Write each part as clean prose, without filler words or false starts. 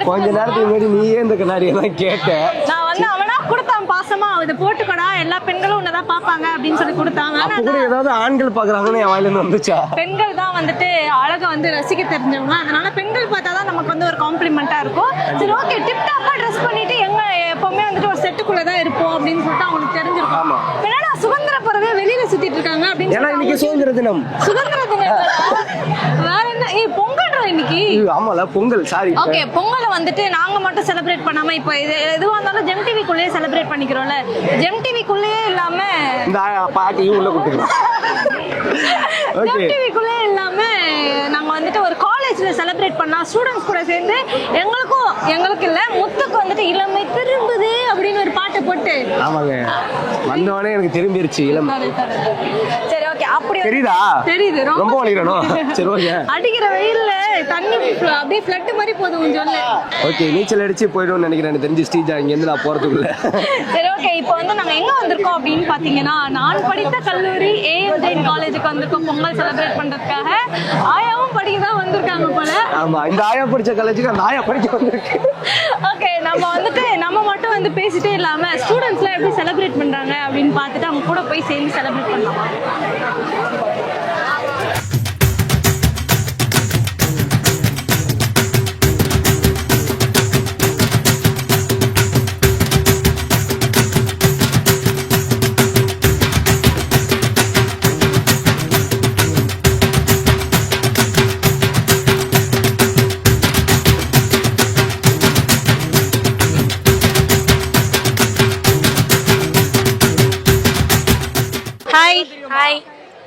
கொஞ்ச நேரத்துக்கு முன்னாடி நீயே இந்த கண்ணாடியெல்லாம் கேட்ட. நான் வந்து அவனா கொடுத்தான் பாசமா, இதை போட்டுக்கடா எல்லா பெண்களும் உன்னதான் பாப்பாங்க அப்படின்னு சொல்லி கொடுத்தாங்க. அப்ப கூட ஏதாவது ஆண்கள் பாக்குறாங்கன்னு என் வாயில இருந்து வந்துச்சா? பெண்கள் தான் வந்துட்டு அழகை வந்து ரசிக்க தெரிஞ்சவங்க, அதனால பெண்கள் பார்த்தாதான் நமக்கு வந்து ஒரு காம்ப்ளிமெண்டா இருக்கும். சரி ஓகே, டிப் டாப்பா ட்ரெஸ் பண்ணிட்டு எங்க எப்பவுமே வந்துட்டு ஒரு செட்டுக்குள்ளதான் இருப்போம் அப்படின்னு சொல்லிட்டு அவங்களுக்கு தெரிஞ்சிருக்கும். என்னடா சுதந்திர பறவை வெளியில சுத்திட்டு இருக்காங்க அப்படின்னு. ஏன்னா இன்னைக்கு சுதந்திர தினம். சுதந்திர தினம் வேற என்ன? பொங்கல்ரா இன்னைக்கு. ஆமால பொங்கல், சாரி. ஓகே, பொங்கலை வந்துட்டு நாங்க மட்டும் செலிப்ரேட் பண்ணாம இப்போ எதுவா இருந்தாலும் ஜெம் டிவிக்குள்ளேயே செலிப்ரேட் பண்ணிக்கிறோம்ல. ஜெம் டிவிக்குள்ளேயே இல்லாம இந்த பாட்டியும் உள்ள கூட்டிக்கலாம். ஜெம் டிவிக்குள்ளே இல்லாம நாங்க வந்துட்டு ஒரு காலேஜ்ல செலிப்ரேட் பண்ணா ஸ்டூடெண்ட்ஸ் கூட சேர்ந்து எங்களுக்கு இல்ல முத்துக்கு வந்துட்டு இளமை திரும்புது அப்படின்னு ஒரு பாட்டை போட்டு. ஆமாங்க, வந்தவனே எனக்கு திரும்பிருச்சு இளமை. சரி ஓகே, அப்படி தெரியுதா? தெரியுது, ரொம்ப வலிக்கணும். சரி ஓகே. அடிக்கிற வெயில்ல தண்ணி அப்படியே ஃப்ளட் மாதிரி போகுது கொஞ்சம். ஓகே, நீச்சல் அடிச்சு போய்டும்னு நினைக்கிறேன் எனக்கு தெரிஞ்சு ஸ்டீஜா இங்க இருந்து நான் போறதுக்குள்ள. சரி ஓகே, இப்போ வந்து நாங்க எங்க வந்திருக்கோம் அப்படின்னு பாத்தீங்கன்னா, நான் படித்த கல்லூரி AM ஜெயின் காலேஜுக்கு வந்திருக்கோம் பொங்கல் செலிப்ரேட் பண்றதுக்காக. ஆயாவும் படிக்கதான் வந்திருக்காங்க போல. ஆமா, இந்த ஆயா படிச்ச காலேஜுக்கு அந்த ஆயா படிக்க வந்திருக்கு. ஓகே, நம்ம மட்டும் வந்து பேசிட்டே இல்லாம ஸ்டூடெண்ட்ஸ்லாம் எப்படி செலிப்ரேட் பண்றாங்க அப்படின்னு பார்த்துட்டு அவங்க கூட போய் சேர்ந்து செலிப்ரேட் பண்ணலாம். ஹாய் ஹாய்,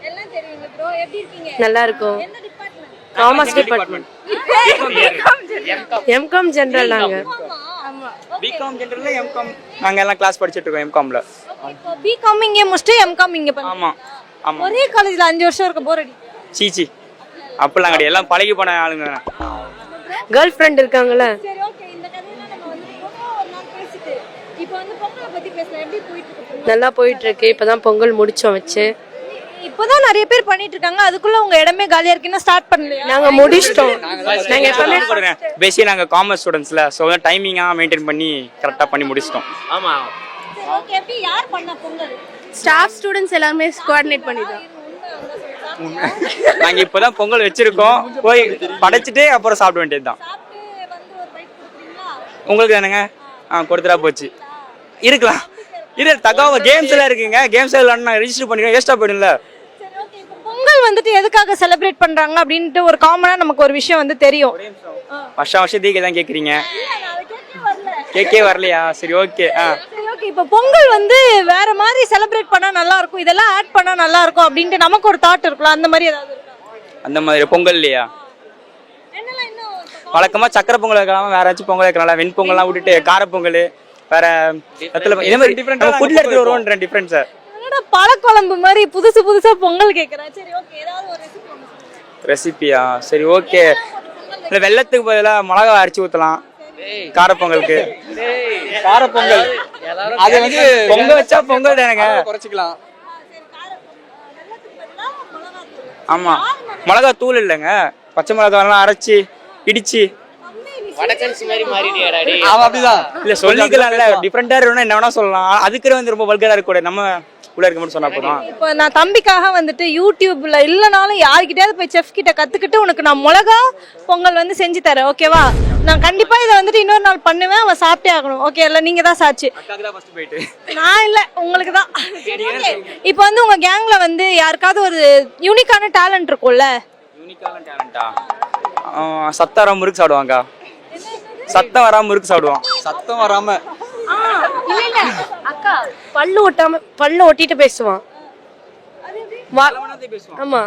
எல்லாம் தெரியுங்க ப்ரோ, எப்படி இருக்கீங்க? நல்லா இருக்கும். என்ன department? Commerce department. MCom general நாங்க. ஆமா, பிகாம் ஜெனரல்ல எம்காம் நாங்க எல்லாம் கிளாஸ் படிச்சிட்டு இருக்கோம் எம்காம்ல. இப்போ பிகாம் இங்க முடிச்சிட்டு எம்காம் இங்க பண்ணீங்க. ஆமா ஆமா. ஒரே காலேஜ்ல 5 வருஷம் இருக்க போர் அடி. சீச்சி அப்பலாம் கிடையாது, எல்லாம் பழகி போன ஆளுங்க. கேர்ள் ஃப்ரெண்ட் இருக்காங்கல்ல. சரி ஓகே, இந்த கதையெல்லாம் நம்ம வந்து ரொம்ப ஒரு நாள் பேசிட்டு இப்போ வந்து பொங்கலை பத்தி பேசலாம். எப்படி போயிட்டு இருக்கு? நல்லா போயிட்டு இருக்கு. இப்பதான் பொங்கல் முடிச்சோம் வச்சு. இப்போதான் நிறைய பேர் பண்ணிட்டு இருக்காங்க, அதுக்குள்ள உங்க இடமே காலியா இருக்குன்னா ஸ்டார்ட் பண்ணலையா? நாங்க முடிச்சிட்டோம். நாங்க எப்பவுமே பேசிக்கா நாங்க காமர்ஸ் ஸ்டூடண்ட்ஸ்ல, சோ டைமிங்கா மெயின்டைன் பண்ணி கரெக்டா பண்ணி முடிச்சிட்டோம். ஆமா. சரி ஓகே, எப்படி யார் பண்ண பொங்கல்? ஸ்டாஃப் ஸ்டூடண்ட்ஸ் எல்லாரும் கோஆர்டினேட் பண்ணிட்டோம். நாங்க இப்பதான் பொங்கல் வச்சிருக்கோம், போய் படைச்சிட்டு அப்புறம் சாப்பிட வேண்டியதுதான். சாப்பிட்டு வந்து ஒரு பைட் கொடுக்குறீங்களா? உங்களுக்கு தானுங்க? கொடுத்துட்டா போச்சு. இருக்கலாம். இது தகவல் கேம்ஸ் எல்லாம் இருக்குங்க, கேம்ஸ் எல்லாம் நான் ரெஜிஸ்டர் பண்ணிக்கிறேன், வேஸ்டா போயிடும்ல. சரி ஓகே, இப்போ பொங்கல் வந்துட்டு எதுக்காக செலிப்ரேட் பண்றாங்க அப்படின்ட்டு ஒரு காமனா நமக்கு ஒரு விஷயம் வந்து தெரியும். வருஷம் தீக்கை தான் கேக்குறீங்க. கேக்கே வரலையா? சரி ஓகே. சரி ஓகே, இப்போ பொங்கல் வந்து வேற மாதிரி செலிப்ரேட் பண்ணா நல்லா இருக்கும், இதெல்லாம் ஆட் பண்ணா நல்லா இருக்கும் அப்படின்ட்டு நமக்கு ஒரு தாட் இருக்குல்ல, அந்த மாதிரி ஏதாவது இருக்கா? அந்த மாதிரி பொங்கல் இல்லையா? என்னலாம் இன்னும் வழக்கமா சக்கரை பொங்கல் வைக்கலாம், வேற ஏதாச்சும் பொங்கல் வைக்கலாம். வெண்பொங்கல்லாம் விட்டுட்டு காரப்பொங்கல் வேற இதே மாதிரி ஃபுட்ல எடுத்து வருவோம். டிஃபரன்ஸ் என்னடா பழக்குழம்பு மாதிரி புதுசு புதுசா பொங்கல் கேக்குறேன். சரி ஓகே, ஏதாவது ஒரு ரெசிபியா? சரி ஓகே, இல்ல வெள்ளத்துக்கு பதிலா மிளகா அரைச்சி ஊத்தலாம் காரப்பொங்கலுக்கு. காரப்பொங்கல் அது வந்து பொங்க வச்சா பொங்கல் தானங்க, குறைச்சிக்கலாம். ஆமா, மிளகா தூள் இல்லைங்க, பச்சை மிளகாலாம் அரைச்சி இடிச்சு. அப்படிதான் இல்ல சொல்லிக்கலாம்ல, டிஃபரெண்டா இருக்கணும், என்ன வேணா சொல்லலாம். அதுக்கு வந்து ரொம்ப வல்கரா இருக்க கூட, நம்ம உள்ள இருக்க மட்டும் சொன்னா போதும். இப்போ நான் தம்பிக்காக வந்துட்டு யூடியூப்ல இல்லனாலும் யார்கிட்டயாவது போய் செஃப் கிட்ட கத்துக்கிட்டு உனக்கு நான் மிளகா பொங்கல் வந்து செஞ்சு தரேன், ஓகேவா? நான் கண்டிப்பா இதை வந்துட்டு இன்னொரு நாள் பண்ணுவேன், அவன் சாப்பிட்டே ஆகணும், ஓகே? இல்ல நீங்க தான் சாட்சி. நான் இல்ல, உங்களுக்கு தான். இப்போ வந்து உங்க கேங்ல வந்து யாருக்காவது ஒரு யூனிக்கான டேலண்ட் இருக்கும்ல? யூனிக்கான டேலண்டா? சத்தம் முறுக்கு சாப்பிடுவாங்க. சத்தம் வராம முறுக்கு சாப்பிடுவான். சத்தம் வராம இல்ல அக்கா, பல்லு ஒட்டிட்டு பேசுவான். ஆமா,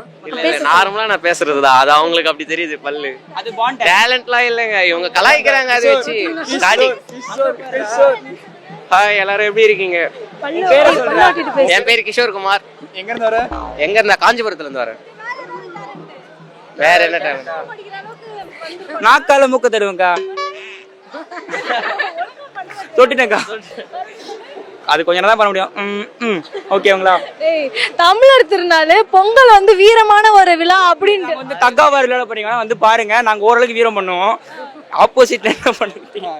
நார்மலா நான் பேசுறதுதான், அது அவங்களுக்கு அப்படி தெரியுது. பல்லு அது டேலண்ட்லாம் இல்லைங்க, இவங்க கலாய்க்கிறாங்க அதை வச்சு. ஹாய், எல்லாரும் எப்படி இருக்கீங்க? என் பேரு கிஷோர் குமார். எங்க இருந்தா? காஞ்சிபுரத்துல இருந்து வரேன். வேற என்ன டேலண்ட்? நாக்கால மூக்க தருவேங்கா, தொட்டினக்கா. அது கொஞ்ச நேரம் தான் பண்ண முடியும். ஓகேங்களா? தமிழர் திருநாள் பொங்கல் வந்து வீரமான ஒரு விழா அப்படின்னு வந்து தக்காவாரி விளையாட போறீங்கன்னா வந்து பாருங்க, நாங்க ஓரளவுக்கு வீரம் பண்ணுவோம். ஆப்போசிட்ல என்ன பண்ணுறீங்க?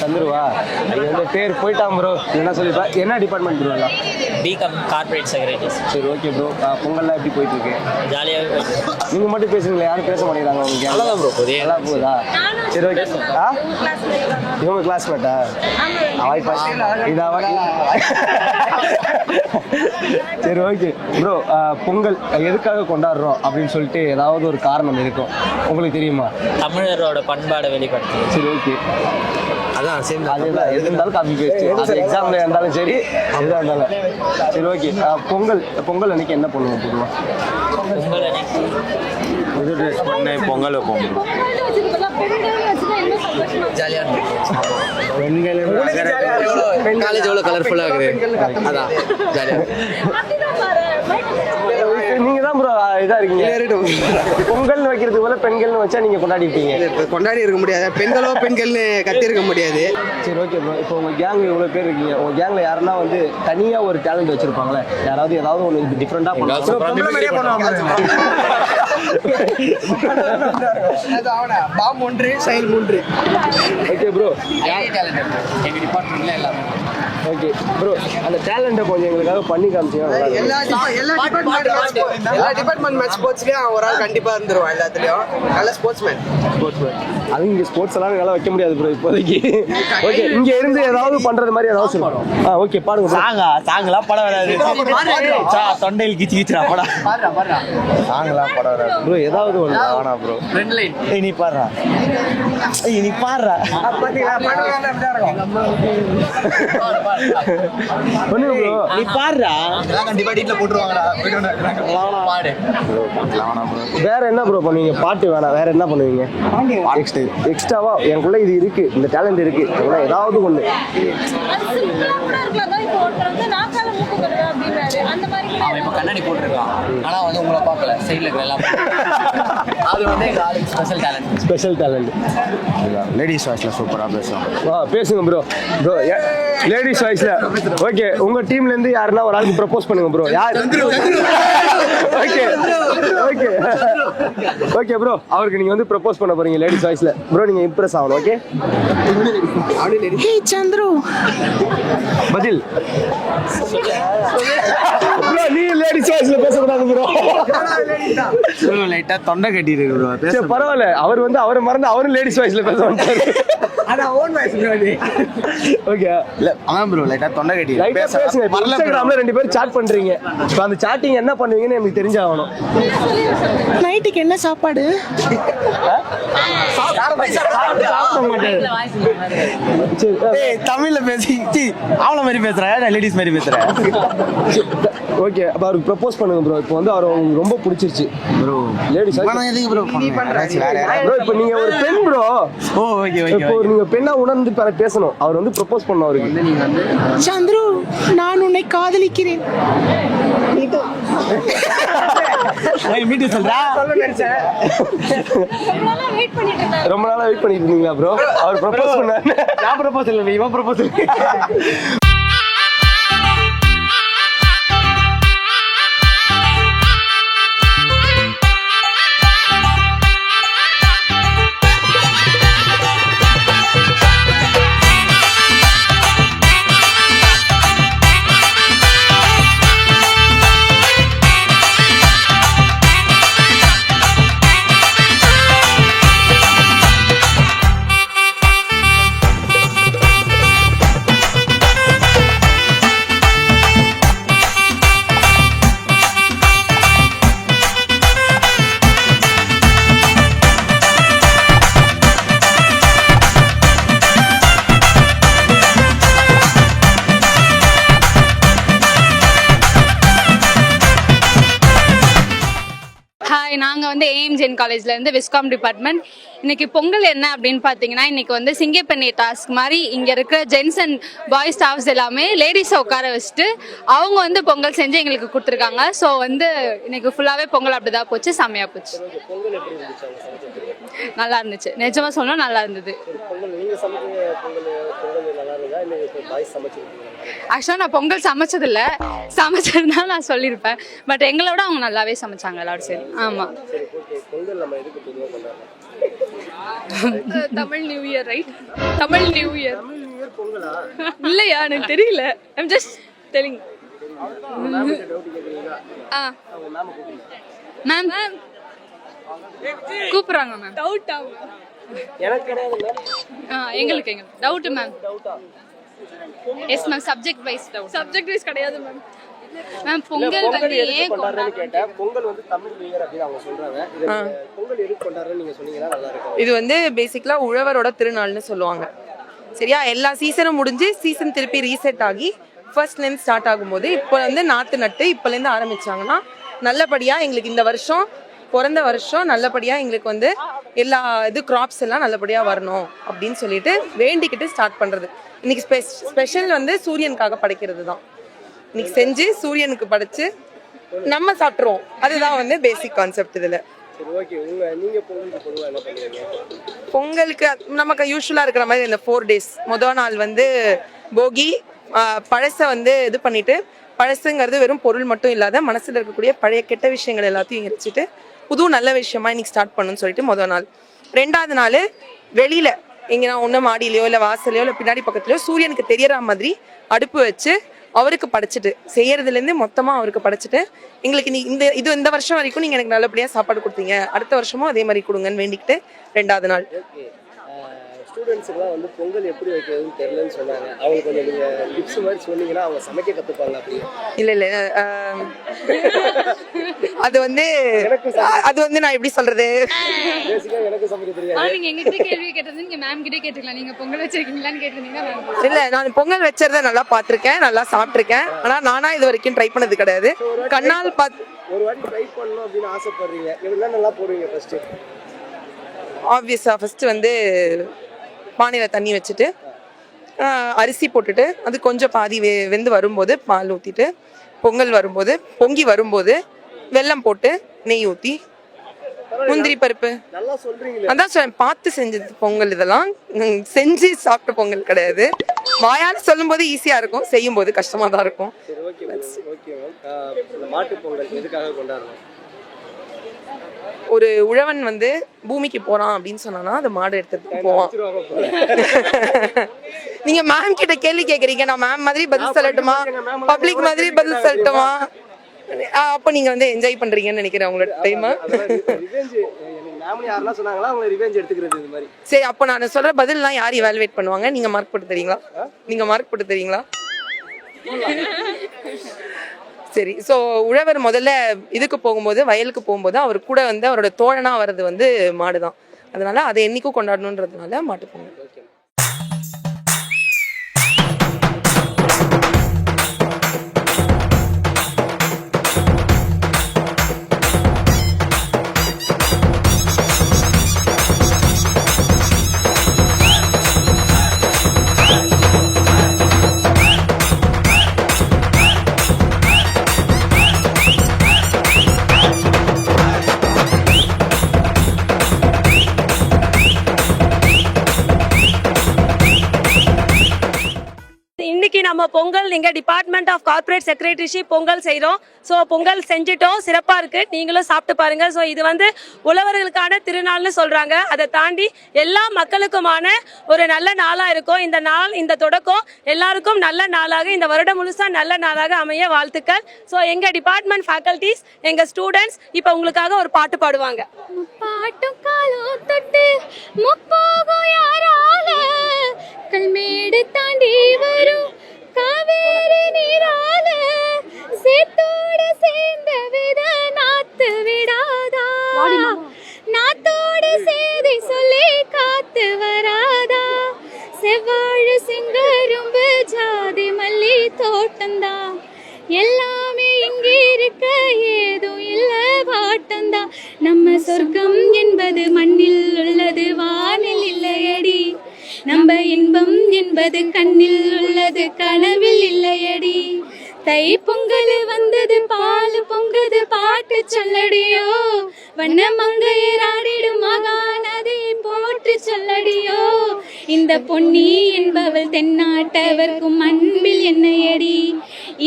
சந்துருவா இந்த பேர் போயிட்டான் ப்ரோ. என்ன சொல்லிப்பா? என்ன department bro? BCom corporate secretaries. சரி ஓகே ப்ரோ. பொங்கல்லாம் எப்படி போயிட்டு இருக்கு? ஜாலியாக நீங்கள் மட்டும் பேசுங்களே, யாரும் பேச மாட்டேங்கிறாங்க உங்களுக்கு? நல்லா ப்ரோ போதே. நல்லா போகுதா? சரி ஓகே. இவங்க கிளாஸ்மேட்டா? வாய்ப்பா இதாவா? சரி ஓகே ப்ரோ. பொங்கல் எதுக்காக கொண்டாடுறோம் அப்படின்னு சொல்லிட்டு ஏதாவது ஒரு காரணம் இருக்கும், உங்களுக்கு தெரியுமா? தமிழரோட பண்பாடை வெளிப்படுத்து. சரி ஓகே. அதான் சேம் அதுதான் எது இருந்தாலும் காப்பி பேஸ்ட். அது எக்ஸாம்ல இருந்தாலும் சரி, எதாக இருந்தாலும் சரி ஓகே. பொங்கல் அன்னைக்கு என்ன பண்ணுவோம் பொதுவாக? பொங்கல் அன்னைக்கு புது ட்ரெஸ் பண்ணி பொங்கல் வைப்போம். ஜாலியாக இருக்கும். காலேஜ் எவ்வளோ கலர்ஃபுல்லாக இருக்குது. அதான் ஜாலியாக. நீங்க தான் ப்ரோ இதா இருக்கீங்க. பொங்கல் வைக்கிறதுக்கு போல பெண்கள்னு வச்சா நீங்க கொண்டாடிட்டீங்க. கொண்டாடி இருக்க முடியாது. பெண்களோ பெண்கள்னு கத்தி இருக்க முடியாது. சரி ஓகே ப்ரோ. இப்போ உங்க கேங் இவ்வளவு பேர் இருக்கீங்க. உங்க கேங்ல யாருன்னா வந்து தனியா ஒரு டேலண்ட் வச்சிருப்பாங்களே, யாராவது ஏதாவது ஒன்று டிஃப்ரெண்டா பாம் ஒன்று செயல் மூன்று. Okay bro. எங்கள் டிபார்ட்மெண்ட்ல எல்லாமே ஓகே ப்ரோ. அந்த டேலண்ட்டை கொஞ்சம் எங்களுக்காக பண்ணி காமிச்சீங்கன்னா எல்லா டிபார்ட்மெண்ட் மேட்ச் ஸ்போர்ட்ஸ்லயும் ஒரு ஆள் கண்டிப்பா இருந்துருவான். எல்லாத்துலயும் நல்ல ஸ்போர்ட்ஸ்மேன். அது இங்க ஸ்போர்ட்ஸ் எல்லாம் நல்லா வைக்க முடியாது ப்ரோ இப்போதைக்கு. ஓகே, இங்க இருந்து ஏதாவது பண்றது மாதிரி ஏதாவது சொல்லுங்க. ஓகே பாடுங்க. சாங்கெல்லாம் படம் வராது. தொண்டையில் கிச்சு கிச்சுடா படம். சாங்கெல்லாம் படம் வராது ப்ரோ. ஏதாவது ஒன்று ஆனா ப்ரோ நீ பாடுறா, நீ பாடுறா. ஒண்ணு ப்ரோ, நீ பாடுறா. கண்டிப்பா டீட்ல போட்டுருவாங்கடா. பாடு. வேற என்ன ப்ரோ பண்ணுவீங்க? பாட்டு வேணாம், வேற என்ன பண்ணுவீங்க? எக்ஸ்ட்ராவா எனக்குள்ள இது இருக்கு, இந்த டேலண்ட் இருக்கு, ஏதாவது ஒண்ணு. அவன் இப்ப கண்ணாடி போட்டுருக்கான், ஆனா வந்து உங்களை பார்க்கல. சைட்ல இருக்கிற எல்லாம் அது வந்து எங்க ஆளுக்கு special talent. Special talent. Ladies வாய்ஸ்ல சூப்பரா பேசுவாங்க. பேசுங்க ப்ரோ. ப்ரோ லேடிஸ் வாய்ஸ்ல. ஓகே, உங்க டீம்ல இருந்து யாருன்னா ஒரு ஆளுக்கு ப்ரப்போஸ் பண்ணுங்க ப்ரோ. யார்? Okay okay okay bro. அவருக்கு நீங்க வந்து ப்ரப்போஸ் பண்ண போறீங்க லேடிஸ் வாய்ஸ்ல. ப்ரோ நீங்க இம்ப்ரெஸ் ஆகணும். ஓகே. சந்துரு பதில் ப்ரோ. நீ லேடிஸ் வாய்ஸ்ல பேசக்கூடாது ப்ரோ. லைட்டா தொண்டை கட்டி இருக்கு ப்ரோ. சரி பரவாயில்ல. அவர் வந்து அவரை மறந்து அவரும் லேடிஸ் வாய்ஸ்ல பேச வந்தாரு. ஓகே. அதான் ப்ரோ லைட்டா தொண்டை கட்டி லைட்டா பேசுங்க. இன்ஸ்டாகிராம்ல 2 பேரும் சாட் பண்றீங்க. இப்போ அந்த சாட்டிங் என்ன பண்ணுவீங்கன்னு எனக்கு தெரிஞ்சாகணும். நைட்டுக்கு என்ன சாப்பாடு? தமிழ்ல பேசி அவளை மாதிரி பேசுறேன், லேடிஸ் மாதிரி பேசுறேன். ஓகே, அப்ப அவருக்கு ப்ரப்போஸ் பண்ணுங்க ப்ரோ. இப்போ வந்து அவர் உங்களுக்கு ரொம்ப பிடிச்சிருச்சு ப்ரோ. லேடிஸ் எதுக்கு ப்ரோ ப்ரோ. இப்போ நீங்க ஒரு பெண் ப்ரோ. ஓ ஓகே ஓகே. இப்போ நீங்க பெண்ணா உணர்ந்து பேசணும். அவர் வந்து ப்ரப்போஸ் பண்ண அவருக்கு. சந்துரு, நான் உன்னை காதலிக்கிறேன். மீட்டு சொல்றா. ரொம்ப நாளா வெயிட் பண்ணிட்டு இருந்தீங்களா ப்ரோ? அவர் ப்ரப்போஸ் பண்ணாரு. நான் ப்ரப்போஸ் இல்லை, இவன் ப்ரப்போஸ். ஹாய், நாங்கள் வந்து ஏஎம்ஜென் காலேஜ்லேருந்து விஸ்காம் டிபார்ட்மெண்ட். இன்னைக்கு பொங்கல் என்ன அப்படின்னு பார்த்தீங்கன்னா, இன்னைக்கு வந்து சிங்கப்பெண்ணை டாஸ்க் மாதிரி இங்கே இருக்கிற ஜென்ஸ் அண்ட் பாய்ஸ் ஸ்டாஃப்ஸ் எல்லாமே லேடிஸை உட்கார வச்சுட்டு அவங்க வந்து பொங்கல் செஞ்சு எங்களுக்கு கொடுத்துருக்காங்க. ஸோ வந்து இன்னைக்கு ஃபுல்லாகவே பொங்கல் அப்படி தான் போச்சு, செம்மையாக போச்சு. நல்லா இருந்துச்சு, நிஜமாக சொல்லணும் நல்லா இருந்தது. ஆக்சுவலாக நான் பொங்கல் சமைச்சதில்லை, சமைச்சிருந்தா நான் சொல்லியிருப்பேன். பட் எங்களோட அவங்க நல்லாவே சமைச்சாங்க எல்லாரும் சரி. ஆமாம், Tamil new year right? Tamil new year இல்லையா எனக்கு தெரியல. I'm just telling. மேம் கூப்பிடுறாங்க மேம். டவுட்டா? எங்களுக்கு doubt ma'am. Yes ma'am, subject wise doubt. Subject wise கிடையாது மேம். மேம் பொங்கல் வந்து ஏன் கொண்டாடுறேன்னு கேட்டேன். பொங்கல் வந்து தமிழ் நியூ இயர் அப்படி அவங்க சொல்றாங்க. பொங்கல் எதுக்கு கொண்டாடுறேன்னு நீங்க சொன்னீங்கன்னா நல்லா இருக்கும். இது வந்து பேசிக்கலா உழவரோட திருநாள்னு சொல்லுவாங்க. சரியா? எல்லா சீசனும் முடிஞ்சு சீசன் திருப்பி ரீசெட் ஆகி ஃபர்ஸ்ட்லேருந்து ஸ்டார்ட் ஆகும்போது இப்போ வந்து நாற்று நட்டு இப்போலேருந்து ஆரம்பிச்சாங்கன்னா நல்லபடியா எங்களுக்கு இந்த வருஷம் பிறந்த வருஷம் நல்லபடியா எங்களுக்கு வந்து எல்லா இது கிராப்ஸ் எல்லாம் நல்லபடியா வரணும் அப்படின்னு சொல்லிட்டு வேண்டிக்கிட்டு ஸ்டார்ட் பண்றது. இன்னைக்கு ஸ்பெஷல் வந்து சூரியனுக்காக படைக்கிறது தான். இன்னைக்கு செஞ்சு சூரியனுக்கு படைச்சு நம்ம சாப்பிட்ருவோம். அதுதான் வந்து பேசிக் கான்செப்ட் இதுல. பொங்கலுக்கு நமக்கு யூஸ்வலா இருக்கிற மாதிரி இந்த 4 days முதல் நாள் வந்து போகி, பழசை வந்து இது பண்ணிட்டு, பழசுங்கிறது வெறும் பொருள் மட்டும் இல்லாத மனசுல இருக்கக்கூடிய பழைய கெட்ட விஷயங்கள் எல்லாத்தையும் எரிச்சிட்டு புது நல்ல விஷயமா இன்னைக்கு ஸ்டார்ட் பண்ணணும்னு சொல்லிட்டு முதல் நாள். 2வது நாள் வெளியில எங்கன்னா ஒன்று மாடியிலையோ இல்லை வாசலையோ இல்லை பின்னாடி பக்கத்துலையோ சூரியனுக்கு தெரியற மாதிரி அடுப்பு வச்சு அவருக்கு படைச்சிட்டு செய்யறதுலேருந்து மொத்தமாக அவருக்கு படைச்சிட்டு எங்களுக்கு இந்த வருஷம் வரைக்கும் நீங்கள் எனக்கு நல்லபடியாக சாப்பாடு கொடுத்தீங்க, அடுத்த வருஷமும் அதே மாதிரி கொடுங்கன்னு வேண்டிக்கிட்டு 2வது நாள். ஸ்டூடெண்ட்ஸுக்குலாம் வந்து பொங்கல் எப்படி வைக்கிறதுன்னு தெரியலன்னு சொன்னாங்க. அவங்களுக்கு கொஞ்சம் நீங்கள் டிப்ஸ் மாதிரி சொன்னீங்கன்னா அவங்க சமைக்க கற்றுப்பாங்க. அப்படி இல்லை அது வந்து நான் எப்படி சொல்றது, எனக்கு சமைக்க தெரியாது. நீங்க எங்கிட்ட கேள்வி கேட்டது நீங்க மேம் கிட்டே கேட்டுக்கலாம். நீங்க பொங்கல் வச்சிருக்கீங்களான்னு கேட்டிருந்தீங்கன்னா இல்லை, நான் பொங்கல் வச்சதை நல்லா பார்த்துருக்கேன், நல்லா சாப்பிட்ருக்கேன். ஆனால் நானா இது வரைக்கும் ட்ரை பண்ணது கிடையாது. கண்ணால் ஒரு வாட்டி ட்ரை பண்ணணும் அப்படின்னு ஆசைப்படுறீங்க. எவ்வளோ நல்லா போடுவீங்க? ஃபர்ஸ்ட்டு ஆப்வியஸாக ஃபஸ்ட்டு வந்து பானையில் தண்ணி வச்சுட்டு அரிசி போட்டுட்டு அது கொஞ்சம் பாதி வெந்து வரும்போது பால் ஊற்றிட்டு பொங்கல் வரும்போது பொங்கி வரும்போது வெல்லம் போட்டு நெய் ஊற்றி முந்திரி பருப்பு அதான் சொல்றேன். பார்த்து செஞ்சது பொங்கல். இதெல்லாம் செஞ்சு சாப்பிட்ட பொங்கல் கிடையாது. வாயால் சொல்லும் போது ஈஸியா இருக்கும், செய்யும் போது கஷ்டமா தான் இருக்கும். ஒரு உழவன் வந்து பூமிக்கு போறான் அப்படின்னு சொன்னா அந்த மாடு எடுத்துட்டு போவான். நீங்க மேம் கிட்ட கேள்வி கேக்குறீங்க, நான் மேம் மாதிரி பதில் சொல்லட்டுமா, பப்ளிக் மாதிரி பதில் சொல்லட்டுமா? அப்ப நீங்க வந்து என்ஜாய் பண்றீங்கன்னு நினைக்கிறேன் உங்களோட டைம். சரி, அப்ப நான் சொல்ற பதில்லாம் யார் இவாலுவேட் பண்ணுவாங்க? நீங்க மார்க் போட்டு தரீங்களா? சரி, ஸோ உழவர் முதல்ல இதுக்கு போகும்போது, வயலுக்கு போகும்போது அவர் கூட வந்து அவரோட தோழனா வர்றது வந்து மாடு தான். அதனால அதை என்னைக்கும் கொண்டாடணுன்றதுனால மாட்டு பொங்கல். இன்னைக்கு நம்ம பொங்கல் நீங்க department of corporate secretaryship Pongal செய்கிறோம். ஸோ பொங்கல் செஞ்சிட்டோம், சிறப்பாக இருக்கு. நீங்களும் சாப்பிட்டு பாருங்க. ஸோ இது வந்து உழவர்களுக்கான திருநாள்னு சொல்றாங்க. அதை தாண்டி எல்லா மக்களுக்குமான ஒரு நல்ல நாளாக இருக்கும். இந்த நாள், இந்த தொடக்கம் எல்லாருக்கும் நல்ல நாளாக, இந்த வருடம் முழுசா நல்ல நாளாக அமைய வாழ்த்துக்கள். ஸோ எங்க டிபார்ட்மெண்ட் ஃபேக்கல்டிஸ், எங்க ஸ்டூடெண்ட்ஸ் இப்போ உங்களுக்காக ஒரு பாட்டு பாடுவாங்க. கல்மேடு தாண்டி வரும் காவேரி நீரால சேத்தோட சேர்ந்த வித நாத்து விடாதா, நாத்தோட சேதி சொல்லி காத்து வராதா, செவ்வாழு சிங்கரும்பு ஜாதி மல்லி தோட்டந்தா, எல்லாமே இங்க இருக்க ஏதும் இல்ல வாட்டந்தா, நம்ம சொர்க்கம் என்பது மண்ணில் உள்ளது வானில் இல்லையடி நம்ம இன்பம் என்பது கண்ணில் உள்ளது கனவில் இல்லையடி தை பொங்கல் வந்தது பால் பொங்குது பாட்டு சொல்லடியோ வண்ண மங்கையர் ஆடிடும் மகாநதி போட்டு சொல்லடியோ இந்த பொன்னி என்பவள் தென்னாட்டவர்க்கும் அன்பில் என்னையடி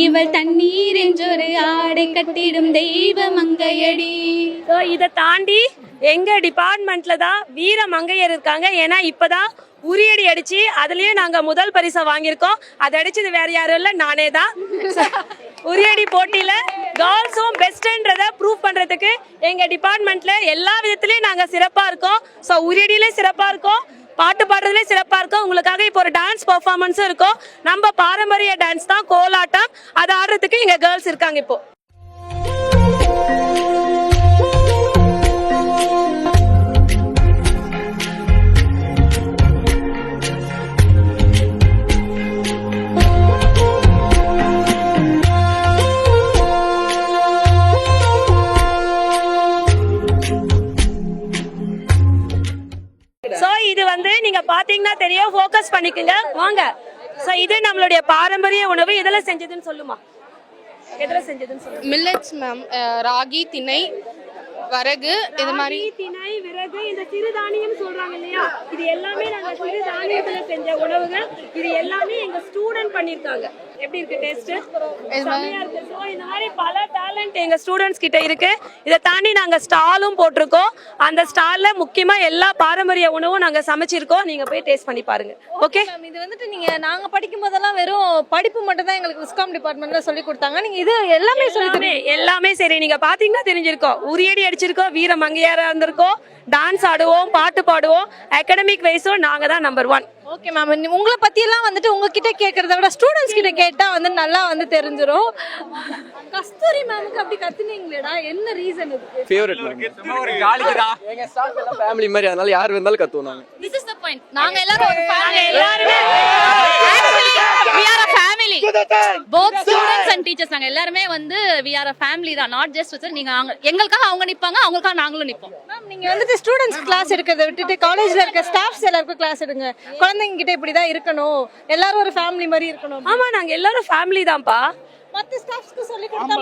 இவள் தண்ணீர் என்றொரு ஆடை கட்டிடும் தெய்வ மங்கையடி. இதை தாண்டி எங்க டிபார்ட்மெண்ட்ல தான் வீர மங்கையர் இருக்காங்க. ஏன்னா இப்பதான் உரியடி அடிச்சு அதுலயும் நாங்க முதல் பரிசை வாங்கியிருக்கோம். அதை அடிச்சது வேற யாரும் இல்ல, நானே தான். உரியடி போட்டியில கேர்ள்ஸும் பெஸ்ட்ன்றத ப்ரூவ் பண்றதுக்கு எங்க டிபார்ட்மெண்ட்ல எல்லா விதத்திலயும் நாங்க சிறப்பா இருக்கோம். ஸோ உரியடியிலயும் சிறப்பா இருக்கோம், பாட்டு பாடுறதுலேயும் சிறப்பா இருக்கும். உங்களுக்காக இப்போ ஒரு டான்ஸ் பர்ஃபார்மன்ஸும் இருக்கும். நம்ம பாரம்பரிய டான்ஸ் தான் கோலாட்டம். அதை ஆடுறதுக்கு எங்க கேர்ள்ஸ் இருக்காங்க இப்போ. சோ இது வந்து நீங்க பாத்தீங்கன்னா தெரியும், ஃபோக்கஸ் பண்ணிக்கங்க வாங்க. சோ இது நம்மளுடைய பாரம்பரிய உணவு. இதெல்லாம் செஞ்சதுன்னு சொல்லுமா, எதெல்லாம் செஞ்சதுன்னு சொல்லுங்க. மில்லட்ஸ் மேம், ராகி, திணை, வரகு, இது மாதிரி திணை, விறகு, இந்த சிறுதானியம் சொல்றாங்க இல்லையா, இது எல்லாமே நாங்க சிறுதானியத்துல செஞ்ச உணவுகள். இது எல்லாமே எங்க ஸ்டூடெண்ட் பண்ணிருக்காங்க. எப்படி இருக்கு டேஸ்ட்? செமையா இருக்கு. சோ இந்த மாதிரி பல டேலண்ட் எங்க ஸ்டூடெண்ட்ஸ் கிட்ட இருக்கு. இதை தாண்டி நாங்க ஸ்டாலும் போட்டிருக்கோம். அந்த ஸ்டால்ல முக்கியமா எல்லா பாரம்பரிய உணவும் நாங்க சமைச்சிருக்கோம். நீங்க போய் டேஸ்ட் பண்ணி பாருங்க. ஓகே, இது வந்துட்டு நீங்க நாங்க படிக்கும் போதெல்லாம் வெறும் படிப்பு மட்டும் தான் எங்களுக்கு விஸ்காம் டிபார்ட்மெண்ட்ல சொல்லி கொடுத்தாங்க. நீங்க இது எல்லாமே எல்லாமே சரி, நீங்க பாத்தீங்கன்னா தெரிஞ்சிருக்கோம். உரியடி அடிச்சிருக்கோம், வீர மங்கையாரா இருந்திருக்கோம், டான்ஸ் ஆடுவோம், பாட்டு பாடுவோம். அகாடமிக் வைஸும் நாங்க தான் நம்பர் 1. ஓகே மேம், உங்களை பத்தி எல்லாம் வந்துட்டு உங்ககிட்ட கேட்கறத விட ஸ்டூடெண்ட்ஸ் கிட்ட கேட்டா வந்து நல்லா வந்து தெரிஞ்சிரும். கஸ்தூரி மேமுக்கு அப்படி கத்துனீங்களேடா, என்ன ரீசன் இதுக்கு? ஃபேவரட் மேம், ஒரு காலிக்கு தான் எங்க ஸ்டாஃப் எல்லாம் ஃபேமிலி மாதிரி, அதனால யார் வந்தாலும் கத்துவாங்க. This is the point. நாங்க எல்லாரும் ஒரு family. எல்லாரும் Actually, we are a family. Both students and teachers நாங்க எல்லாரும் வந்து we are a family தான். Not just with நீங்க எங்களுக்காக அவங்க நிப்பாங்க, அவங்களுக்காக நாங்களும் நிப்போம். மேம் நீங்க வந்துட்டு ஸ்டூடெண்ட்ஸ் கிளாஸ் எடுக்கிறத விட்டுட்டு காலேஜ்ல இருக்க ஸ்டாஃப்ஸ் எல்லாருக்கும் கிளாஸ் எடுங்க. குழந்தைங்க கிட்ட இப்படிதான் இருக்கணும், எல்லாரும் ஒரு ஃபேமிலி மாதிரி இருக்கணும். ஆமா, நாங்க எல்லாரும் ஃபேமிலி தான்ப்பா. மத்த ஸ்டாஃப்ஸ்க்கு சொல்லி கொடுத்தா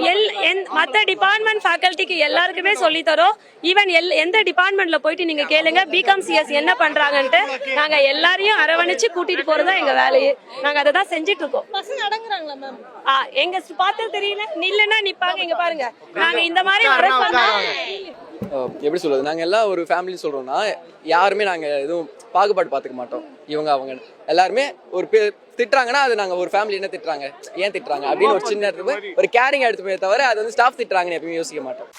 மத்த டிபார்ட்மெண்ட் ஃபேக்கல்டிக்கு எல்லாருக்குமே சொல்லி தரோம். ஈவன் எந்த டிபார்ட்மெண்ட்ல போயிட்டு நீங்க கேளுங்க பிகாம் சிஎஸ் என்ன பண்றாங்கன்ட்டு. நாங்க எல்லாரையும் அரவணைச்சு கூட்டிட்டு போறதா எங்க வேலையே. நாங்க அதை தான் செஞ்சுட்டு இருக்கோம். பசங்க அடங்குறாங்களா மேம்? எங்க பார்த்தா தெரியல, நில்லுன்னா நிப்பாங்க. இங்க பாருங்க, நாங்க இந்த மாதிரி எப்படி சொல்றது, நாங்க எல்லாம் ஒரு ஃபேமிலி சொல்றோம்னா யாருமே நாங்க எதுவும் பாகுபாடு பார்த்துக்க மாட்டோம். இவங்க அவங்க எல்லாருமே ஒரு திட்டுறாங்கன்னா அது நாங்க ஒரு ஃபேமிலி என்ன திட்டுறாங்க, ஏன் திட்டுறாங்க அப்படின்னு ஒரு சின்ன ஒரு கேரிங் எடுத்துப்பே தவிர அது வந்து ஸ்டாஃப் திட்டுறாங்கன்னு எப்பயுமே யோசிக்க மாட்டோம்.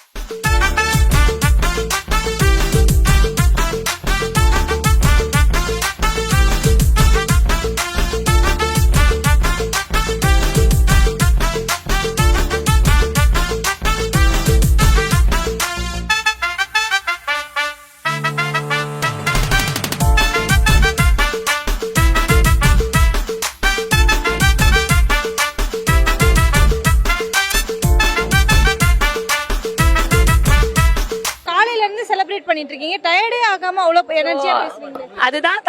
டயர்டே ஆகாம அவ்வளவு எனர்ஜியா பேசுவீங்க. அதுதான்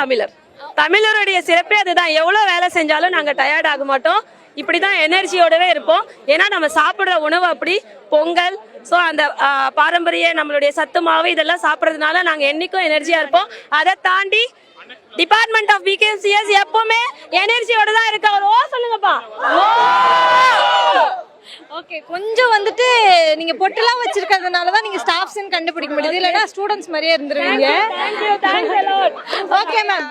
தமிழருடைய சிறப்பே அதுதான். எவ்வளவு வேலை செஞ்சாலும் நாங்க டயர்ட் ஆக மாட்டோம். இப்படிதான் எனர்ஜியோடவே இருப்போம். ஏன்னா நம்ம சாப்பிடுற உணவு அப்படி பொங்கல். ஸோ அந்த பாரம்பரிய நம்மளுடைய சத்து மாவு இதெல்லாம் சாப்பிட்றதுனால நாங்க என்னைக்கும் எனர்ஜியா இருப்போம். அதை தாண்டி டிபார்ட்மெண்ட் ஆஃப் பிகேஎம்சிஎஸ் எப்பவுமே எனர்ஜியோட தான் இருக்கு. அவர் ஓ சொல்லுங்கப்பா. ஓகே, கொஞ்சம் வந்துட்டு நீங்க பொட்டெல்லாம் வச்சிருக்கிறதுனால தான் நீங்க ஸ்டாஃப்ஸ்ன்னு கண்டுபிடிக்க முடியுது, இல்லைன்னா ஸ்டூடெண்ட்ஸ் மாதிரியே இருந்துருவீங்க. ஓகே மேம்,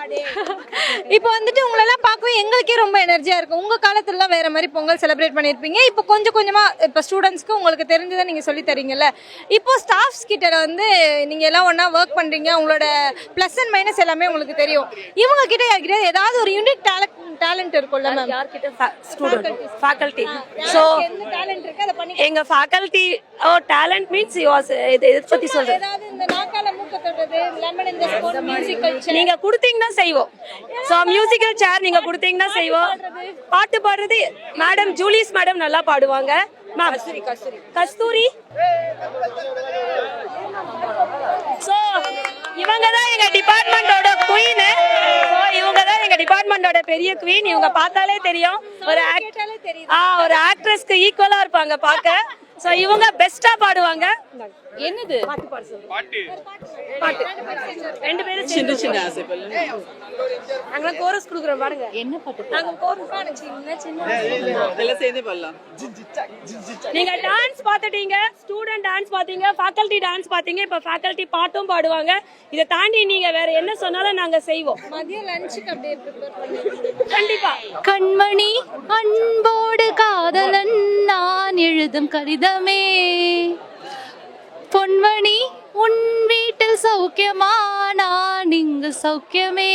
இப்போ வந்துட்டு உங்களெல்லாம் பார்க்கவே எங்களுக்கே ரொம்ப எனர்ஜியா இருக்கும். உங்க காலத்துலலாம் வேற மாதிரி பொங்கல் செலிப்ரேட் பண்ணியிருப்பீங்க. இப்போ கொஞ்சம் கொஞ்சமா இப்போ ஸ்டூடெண்ட்ஸ்க்கு உங்களுக்கு தெரிஞ்சதை நீங்க சொல்லி தரீங்கல்ல. இப்போ ஸ்டாஃப்ஸ் கிட்ட வந்து நீங்க எல்லாம் ஒண்ணா ஒர்க் பண்றீங்க, உங்களோட பிளஸ் அண்ட் மைனஸ் எல்லாமே உங்களுக்கு தெரியும். இவங்க கிட்ட யார்கிட்ட ஏதாவது ஒரு யூனிக் டேலண்ட் இருக்கும்ல மேம்? யார்கிட்ட? Student, faculty. ஸோ எங்க ஃபேக்கல்டி டேலண்ட் மீன்ஸ் இதை பத்தி சொல்றேன். நீங்க கொடுத்தீங்கன்னா செய்வோம். ஸோ மியூசிக்கல் சேர் நீங்க கொடுத்தீங்கன்னா செய்வோம். பாட்டு பாடுறது மேடம் ஜூலிஸ் மேடம் நல்லா பாடுவாங்க. கஸ்தூரி டிபார்ட்மெண்டோட பெரிய குவீன். இவங்க பார்த்தாலே தெரியும் ஒரு ஆக்ட்ரஸ்க்கு ஈக்குவலா இருப்பாங்க பார்க்க. சோ இவங்க பெஸ்டா பாடுவாங்க. என்னது பாட்டு ரெண்டு பேரும் சின்ன சின்ன ஆசைப்பல். நாங்க கோரஸ் குடுக்குறோம் பாருங்க. என்ன பாட்டு? நாங்க கோரஸ் சின்ன சின்ன அதெல்லாம் சேர்ந்தே பண்ணலாம். நீங்க டான்ஸ் பாத்துட்டீங்க, ஸ்டூடெண்ட் டான்ஸ் பாத்தீங்க, ஃபேக்கல்டி டான்ஸ் பாத்தீங்க, இப்ப ஃபேக்கல்டி பாட்டும் பாடுவாங்க. இதை தாண்டி நீங்க வேற என்ன சொன்னாலும் நாங்க செய்வோம். மதிய லஞ்சுக்கு அப்படியே ப்ரிப்பேர் பண்ணி கண்டிப்பா. கண்மணி அன்போடு காதலன் நான் எழுதும் கடிதமே, பொன்மணி உன் வீட்டில் சௌக்கியமா நான் இங்கு சௌக்கியமே,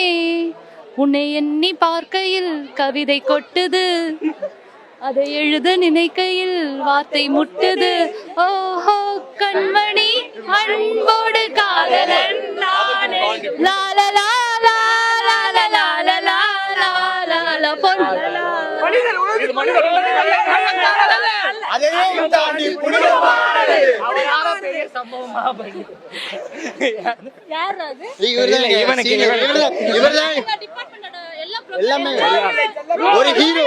உன்னை எண்ணி பார்க்கையில் கவிதை கொட்டுது, அதை எழுத நினைக்கையில் வார்த்தை முட்டுது. ஓஹோ கண்மணி அன்போடு காதலன் நான் லாலலா லாலலா லாலலா லாலலா பொன்மணி ஒரு ஹீரோ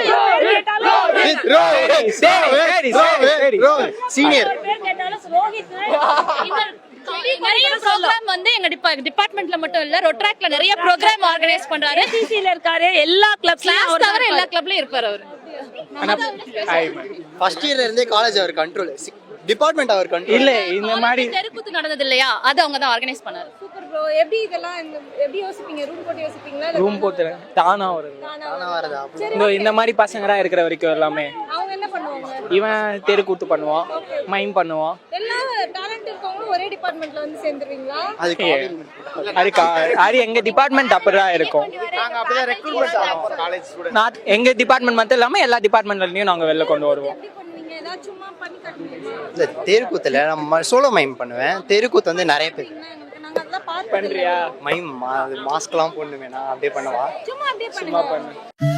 சீனியர். நிறைய ப்ரோக்ராம் வந்து எங்க டிபார்ட்மெண்ட்ல மட்டும் இல்ல, ரொட்ராக்ட்ல நிறைய ப்ரோக்ராம் ஆர்கனைஸ் பண்றாரு. டிசில இருக்காரு, எல்லா கிளப்ஸ்லயும் தவிர எல்லா கிளப்லயும் இருப்பாரு அவரு. ஃபர்ஸ்ட் இயர்ல இருந்தே காலேஜ் அவர் கண்ட்ரோல், டிபார்ட்மெண்ட் அவர் கண்ட்ரோல் இல்ல இந்த மாதிரி தெருக்கூத்து நடந்தது இல்லையா, அது அவங்க தான் ஆர்கனைஸ் பண்ணாரு. Super bro. எப்படி இதெல்லாம் எப்படி யோசிப்பீங்க? ரூம் போட்டு யோசிப்பீங்களா? ரூம் போட்டு தானா வருது. தானா வரதா? இந்த மாதிரி பசங்கடா இருக்கிற வரைக்கும் எல்லாமே அவங்க என்ன பண்ணுவாங்க? இவன் தெருக்கூத்து பண்ணுவான், மைம் பண்ணுவான். எல்லா டேலண்ட் இருக்கவங்களும் ஒரே டிபார்ட்மெண்ட்ல வந்து சேர்ந்துருவீங்களா? அது எங்க டிபார்ட்மெண்ட் அப்படிதான் இருக்கும். நாங்க அப்படியே ரெக்ரூட்மென்ட் ஆவோம் காலேஜ் ஸ்டூடண்ட். நான் எங்க டிபார்ட்மெண்ட் மட்டும் இல்லாம எல்லா டிபார்ட்மெண்ட்லயும் நாங்க வெளில கொண்டு வருவோம். எப்படி பண்ணுவீங்க? ஏதாவது சும்மா பண்ணி காட்டுவீங்களா? இல்ல தெருக்கூத்துல நம்ம சோலோ மைம் பண்ணுவேன். தெருக்கூத்து வந்து நிறைய பேர் நாங்க அதெல்லாம் பார்த்து பண்றியா? மைம் மாஸ்க்லாம் போடணுமே, நான் அப்படியே பண்ணுவா. சும்மா அப்படியே சும்மா பண்ணுங்க. பண்ணு.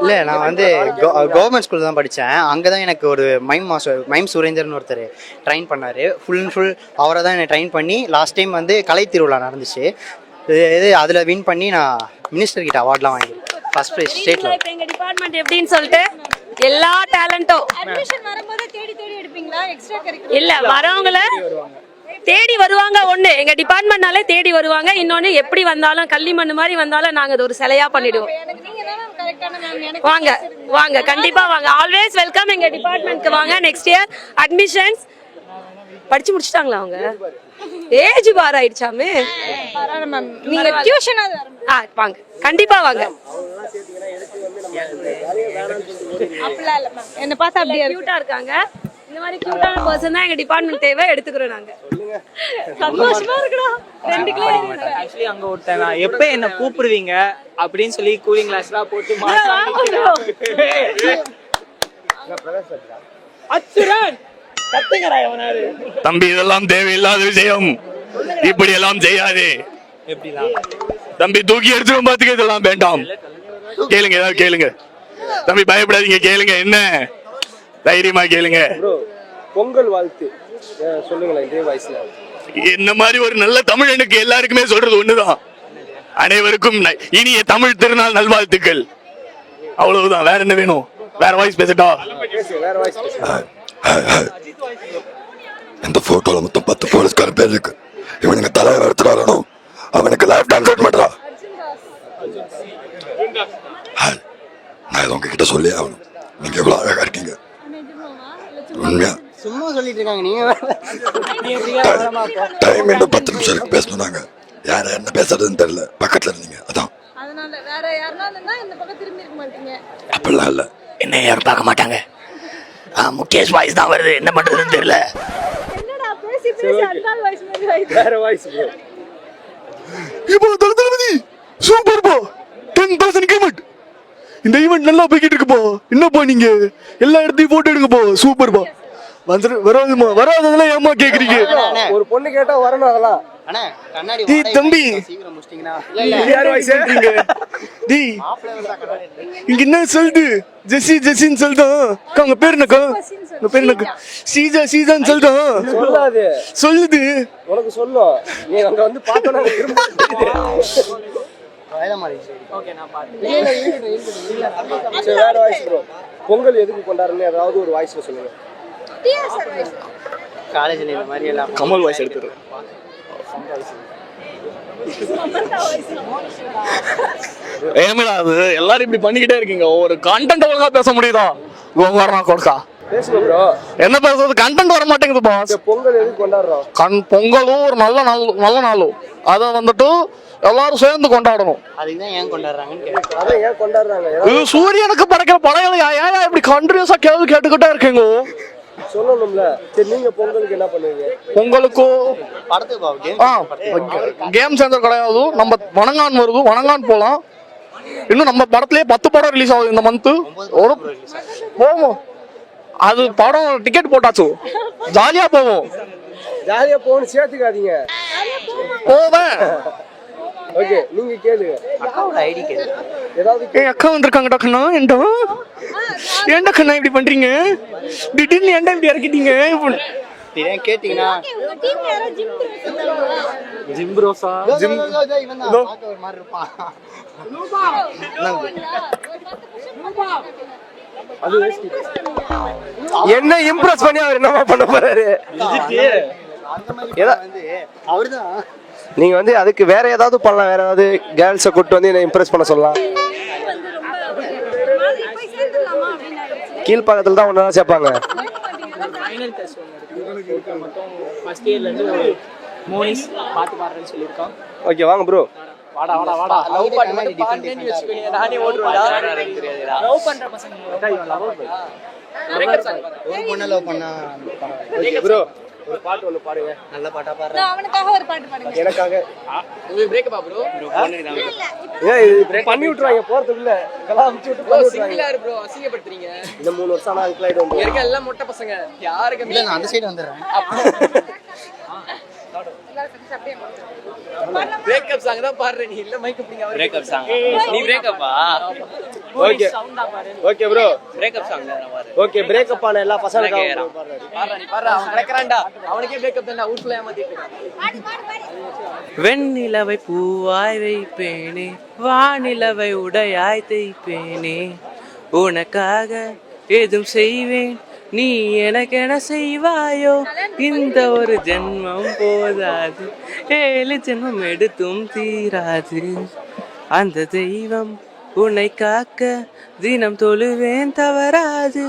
இல்லை நான் வந்து கவர்மெண்ட் ஸ்கூல் தான் படித்தேன். அங்கே தான் எனக்கு ஒரு மைம் சுரேந்தர்னு ஒருத்தர் ட்ரெயின் பண்ணார். ஃபுல் அண்ட் ஃபுல் அவரை தான் என்னை ட்ரெயின் பண்ணி லாஸ்ட் டைம் வந்து கலை திருவிழா நடந்துச்சு. இது அதில் வின் பண்ணி நான் மினிஸ்டர் கிட்ட அவார்ட்லாம் வாங்கியிருக்கேன். ஃபர்ஸ்ட் ப்ரைஸ் ஸ்டேட்டில். இப்போ எங்கள் டிபார்ட்மெண்ட் எப்படின்னு சொல்லிட்டு எல்லா டேலண்ட்டும் அட்மிஷன் வரும்போது தேடி தேடி எடுப்பீங்களா? எக்ஸ்ட்ரா கரிக்குலர் இல்ல வரவங்கள தேடி வருவாங்க. ஒண்ணு எங்க டிபார்ட்மெண்ட்னாலே தேடி வருவாங்க. இன்னொன்னு எப்படி வந்தாலும் கள்ளி மண்ணு மாதிரி வந்தாலும் நாங்க அது ஒரு சிலையா பண்ணிடுவோம். எனக்கு நீங்க தான் கரெக்டான மேம். எனக்கு வாங்க வாங்க கண்டிப்பா வாங்க. ஆல்வேஸ் வெல்கம் எங்க டிபார்ட்மெண்ட்க்கு வாங்க. நெக்ஸ்ட் இயர் அட்மிஷன்ஸ் படிச்சு முடிச்சிட்டாங்களா அவங்க? ஏஜ் பார் ஆயிடுச்சாமே. பரவாயில்ல மேம். நீங்க டியூஷன் வாங்க கண்டிப்பா வாங்க. அப்படிலாம் இல்ல மேம். என்ன பார்த்தா அப்படியே கியூட்டா இருக்காங்க. இந்த மாதிரி கியூட்டான பர்சன் தான் எங்க டிபார்ட்மெண்ட் தேவை. எடுத்துக்கிறோம் நாங்க. சந்தோஷமா இருக்குடா. 2 கிலோ ஆக்சுவலி அங்க ஒருத்தன் நான் எப்ப என்ன கூப்பிடுவீங்க அப்படின்னு சொல்லி கூலிங் கிளாஸ்லாம் போட்டு தம்பி இதெல்லாம் தேவையில்லாத விஷயம். இப்படி எல்லாம் செய்யாதே. தம்பி தூக்கி எடுத்துரும் பாத்துக்க. இதெல்லாம் வேண்டாம். கேளுங்க, ஏதாவது கேளுங்க தம்பி. பயப்படாதீங்க, கேளுங்க. என்ன தைரியமா கேளுங்க. பொங்கல் வாழ்த்து சொல்லுங்களேன் இதே வாய்ஸ்ல. இந்த மாதிரி ஒரு நல்ல தமிழனுக்கு எல்லாருக்குமே சொல்றது ஒண்ணுதான். அனைவருக்கும் இனிய தமிழ் திருநாள் நல்வாழ்த்துக்கள். அவ்வளவுதான். வேற என்ன வேணும்? வேற வாய்ஸ் பேசட்டா? வேற வாய்ஸ் பேச. இந்த போட்டோல மொத்தம் 10 போலீஸ்கார பேர் இருக்கு. இவனுக்கு தலையை எடுத்துட்டு வரணும். அவனுக்கு லைஃப் டான்ஸ் பண்றா. நான் உங்ககிட்ட சொல்லி ஆகணும். நீங்க எவ்வளவு அழகா இருக்கீங்க. சும்மா சொல்லிட்டு இருக்காங்க. நீங்க டைம் இன்னும் 10 நிமிஷம் இருக்கு பேசணும். நாங்க யார என்ன பேசுறதுன்னு தெரியல. பக்கத்துல இருந்தீங்க அதான். அதனால வேற யாரனா இருந்தா இந்த பக்கம் திரும்பி இருக்க மாட்டீங்க. அப்படிலாம் இல்ல. என்ன யாரும் பார்க்க மாட்டாங்க. முகேஷ் வாய்ஸ் தான் வருது. என்ன பண்றதுன்னு தெரியல. என்னடா பேசி பேசி அக்கால் வாய்ஸ் மாதிரி வாய்ஸ். வேற வாய்ஸ் ப்ரோ. இப்போ தளபதி சூப்பர் போ. 10,000 ஈவென்ட். இந்த ஈவென்ட் நல்லா போய்கிட்டு இருக்குப்பா. என்னப்பா நீங்க எல்லா இடத்தையும் போட்டோ எடுங்கப்பா. சூப்பர் பா. வராதுமா வராததெல்லாம் ஏமா கேக்குறீங்க? ஒரு பொண்ணு கேட்டா வரணும். அதெல்லாம் அண்ணா கண்ணாடி தம்பி சீக்கிரம் முடிச்சிட்டீங்கன்னா யார் வாய்ஸ் டி இங்க என்ன சொல்லுது? ஜெசின்னு சொல்லுதா? உங்க பேர் என்னக்கா? உங்க பேர் என்னக்கா? சீஜான்னு சொல்லுதா? சொல்லாது. சொல்லுது. உனக்கு சொல்லும். நீ அங்க வந்து பார்த்தோன்னா திரும்ப ஓகே நான் பாத்தேன். சரி வேற வாய்ஸ் ப்ரோ. பொங்கல் எதுக்கு கொண்டாடுறீங்க? ஏதாவது ஒரு வாய்ஸ்ல சொல்லுங்க. காலேஜ்ல இந்த மாதிரி எல்லாம் கமல் வாய்ஸ் எடுத்துரு. ஏமிடா அது எல்லாரும் இப்படி பண்ணிக்கிட்டே இருக்கீங்க. ஒரு கண்டென்ட் ஒழுங்கா பேச முடியுதா? கோங்கறனா கொடுக்கா பேசுங்க ப்ரோ. என்ன பேசுறது? கண்டென்ட் வர மாட்டேங்குது பாஸ். பொங்கல் எதுக்கு கொண்டாடுறோம்? பொங்கலும் ஒரு நல்ல நாளும். அதை வந்துட்டு எல்லாரும் சேர்ந்து கொண்டாடணும். அதுதான் ஏன் கொண்டாடுறாங்கன்னு கேட்குறேன். அதை ஏன் கொண்டாடுறாங்க? இது சூரியனுக்கு படைக்கிற படையல ஏன் இப்படி கண்டினியூஸா கேள்வி கேட்டுக்கிட்டே இருக்கீங்க? சொல்லணும்ல. சரி நீங்க பொங்கலுக்கு என்ன பண்ணுவீங்க? பொங்கலுக்கு படத்துக்கு கேம் சென்டர் கிடையாது. நம்ம வணங்கான் வருது. வணங்கான் போலாம். இன்னும் நம்ம படத்திலேயே 10 படம் ரிலீஸ் ஆகுது இந்த மந்த். போவோம். அது படம் டிக்கெட் போட்டாச்சு. ஜாலியா போவோம். ஜாலியா போகணும். சேர்த்துக்காதீங்க. போவேன். ஓகே நீங்க கேளுங்க. அக்காவோட ஐடி கேளு. ஏதாவது ஏய் அக்கா வந்திருக்காங்க டக்கண்ணா. ஏன்டா கண்ணா இப்படி பண்றீங்க? திடீர்னு ஏன்டா இப்படி இறக்கிட்டீங்க? ஏன் கேட்டீங்கன்னா ஜிம் ப்ரோஸா? இவன் தான் பார்க்க ஒரு மாதிரி இருப்பான். என்ன இம்ப்ரெஸ் பண்ணி அவர் என்னமா பண்ண போறாரு? அவர்தான். நீங்க வந்து அதுக்கு வேற ஏதாவது பண்ணலாம். வேற ஏதாவது கேர்ள்ஸை கூட்டு வந்து என்ன இம்ப்ரெஸ் பண்ண சொல்லலாம். கீழ்பாக்கத்துல தான் ஒன்னா சேர்ப்பாங்க. ஃபைனல் டெஸ்ட் ஒன்று மட்டும் ஃபர்ஸ்ட் இயர்ல இருந்து மோனிஸ் பாட்டு பாடுறேன்னு சொல்லியிருக்கோம். ஓகே வாங்க ப்ரோ. வாடா லவ் பண்ண பாடுறேன்னு வெச்சுக்கோங்க. நானே ஓடுறேன்டா. லவ் பண்ற பசங்க ஒரு பொண்ணை லவ் பண்ணா ஓகே ப்ரோ ஒரு பாட்டு ஒன்னு பாடுங்க. நல்ல பாட்டா பாடுறேன். நான் அவனுக்காக ஒரு பாட்டு பாடுங்க. எனக்காக. உங்களுக்கு பிரேக்கப் ப்ரோ? ஏய் பண்ணி விட்டுறாங்க போறதுக்குள்ள. கலாம் அமுச்சு விட்டு பண்ணி விட்டுறாங்க. சிங்கிளா இரு ப்ரோ. அசிங்கப்படுத்துறீங்க. இந்த 3 வருஷம் நான் அங்கிள் ஆயிடு வந்து. இருக்க எல்லாம் மொட்டை பசங்க. யாருக்கு இல்ல நான் அந்த சைடு வந்துறேன். பிரேக்கப் சாங் தான் பாடுறேன், நீ இல்ல மைக் பிடிங்க. பிரேக்கப் சாங் நீ பிரேக்கப்பா? Okay okay bro, breakup song தான் பாரு. ஓகே பிரேக்கப் ஆன எல்லா பசங்களுக்கும் பாடுறா, நீ பாடுறா. அவன் கிடக்குறான்டா, அவனுக்கே பிரேக்கப் தான்டா, ஊர்ல ஏமாத்திட்டு இருக்கான். வெண்ணிலவை பூவாய் வைப்பேனே, வானிலவை உடையாய் தைப்பேனே, உனக்காக ஏதும் செய்வேன், நீ எனக்கென செய்வாயோ, இந்த ஒரு ஜென்மம் போதாது, 7 ஜென்மம் எடுத்தும் தீராது, அந்த தெய்வம் உன்னை காக்க தினம் தொழுவேன் தவறாது,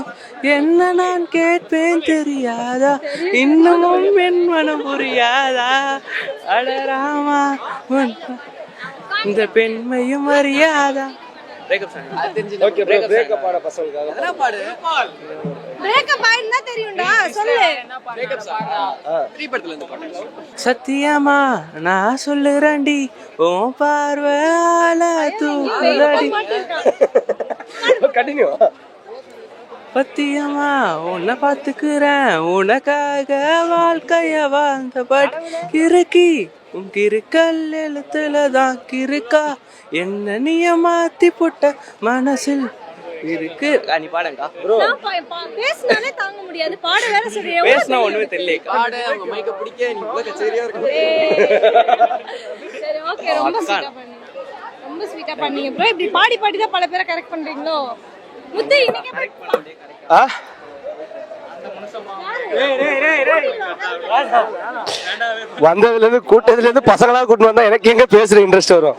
என்ன நான் கேட்பேன் தெரியாதா, இன்னமும் என் மனம் புரியாதா, அடராமா இந்த பெண்மையும் அறியாதா. பிரேக்கப் சாங் அது தெரிஞ்சு. ஓகே ப்ரோ, பிரேக்கப் ஆன பசங்களுக்காக என்ன பாடு? பிரேக்கப் ஆயிருந்தா தெரியும்டா, சொல்லு. பிரேக்கப் சாங் 3 படத்துல இருந்து பாடு. சத்தியமா நான் சொல்லுறேன்டி, உன் பார்வையால தூக்குதடி, கண்டினியூ. பத்தியமா உன்னை பார்த்துக்கிறேன், உனக்காக வாழ்க்கைய வாழ்ந்தபடி கிறுக்கி உன் கிறுக்கல் எழுத்துல தான் கிறுக்கா, என்ன நீய மாத்தி போட்ட மனசில் இருக்கு. நீ பாடுங்கா ப்ரோ. பேசினாலே தாங்க முடியாது, பாட வேற சொல்றியே. பேசினா ஒண்ணுமே தெரியல. பாடு, அவங்க மைக்க பிடிக்க நீ உள்ள கச்சேரியா இருக்கு. சரி ஓகே, ரொம்ப ஸ்வீட்டா பண்ணீங்க, ரொம்ப ஸ்வீட்டா பண்ணீங்க ப்ரோ. இப்படி பாடி பாடி தான் பல பேரை கரெக்ட் பண்றீங்களோ? முத்து இன்னைக்கு ஆ வந்ததுல இருந்து கூட்டத்துல இருந்து பசங்களா கூட்டிட்டு வந்தா எனக்கு எங்க பேசுற இன்ட்ரெஸ்ட் வரும்?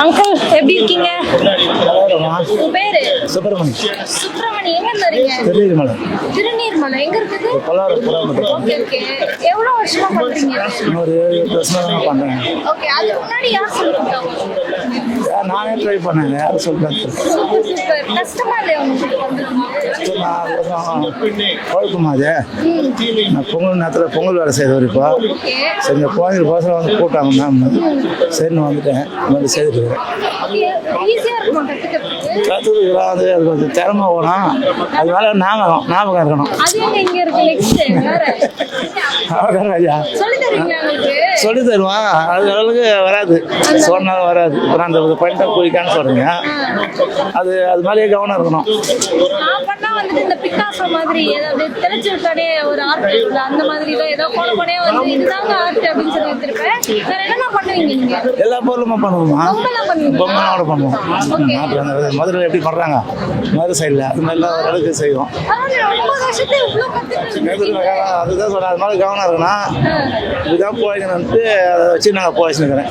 அங்கிள் எப்படி இருக்கீங்க? உங்க பேரு? சுப்பிரமணி. சுப்பிரமணி எங்க இருந்து வரீங்க? திருநீர்மலை. திருநீர்மலை எங்க இருக்குது? Okay okay. எவ்வளவு வருஷமா பண்றீங்க? ஒரு 7 வருஷமா பண்றேன். ஓகே, அதுக்கு முன்னாடி யார் சொல்லிருக்காங்க? நானே ட்ரை பண்ணேன், யாரும் சொல்லிட்டாங்க. Super super. கஷ்டமா இல்லையா உங்களுக்கு பண்றது? குழப்பமா அது. நான் பொங்கல் நேரத்தில் பொங்கல் வேலை செய்யறது இப்போ. சரி, இந்த கோயில் பசங்க வந்து கூப்பிட்டாங்க மேம், சரின்னு வந்துட்டேன். வந்து செய்துட்டு இருக்கேன். ஈஸியா இருக்கும் கத்துக்கிறதுக்கு. கற்றுக்கலாம், அது கொஞ்சம் திறமை போகணும், அது மேலே ஞாபகம் இருக்கணும். அது எங்க இங்க இருக்கு நெக்ஸ்ட் வேற? அவ்வளோதான் ராஜா. சொல்லி தருவீங்களா உங்களுக்கு? சொல்லி தருவான், அது அளவுக்கு வராது, சொன்னாலும் வராது. இப்போ அந்த பண்ணிட்ட குயிக்கான்னு சொல்றீங்க, அது மேலேயே கவனம் இருக்கணும். நான் பண்ணா வந்துட்டு இந்த பிக்காசோ மாதிரி ஏதாவது தெளிச்சு விட்டானே ஒரு ஆர்ட் இருக்குல்ல, அந்த மாதிரி தான் ஏதோ கோலப்பனே வந்து இதுதாங்க ஆர்ட் அப்படின்னு சொல்லி வச்சிருப்பேன். வேற என்னென்ன பண்ணுவீங்க நீங்க? எல்லா பொருளுமா பண்ணுவோமா? பொம்மைலாம் பண்ணுவீங்க? பொம்மையோட பண்ணுவோம். மதுரை எப்படி பண்றாங்க, மதுரை சைடில் அது மாதிரிலாம் ஓரளவுக்கு செய்வோம். அதாவது 9 வருஷத்துல இவ்வளவு கத்துக்கிட்டு அதுதான் சொல்றேன், அது மாதிரி கவனம் இருக்குன்னா இதுதான் போய்க்கணும்ட்டு அதை வச்சு நாங்கள் போயிச்சுக்கிறேன்.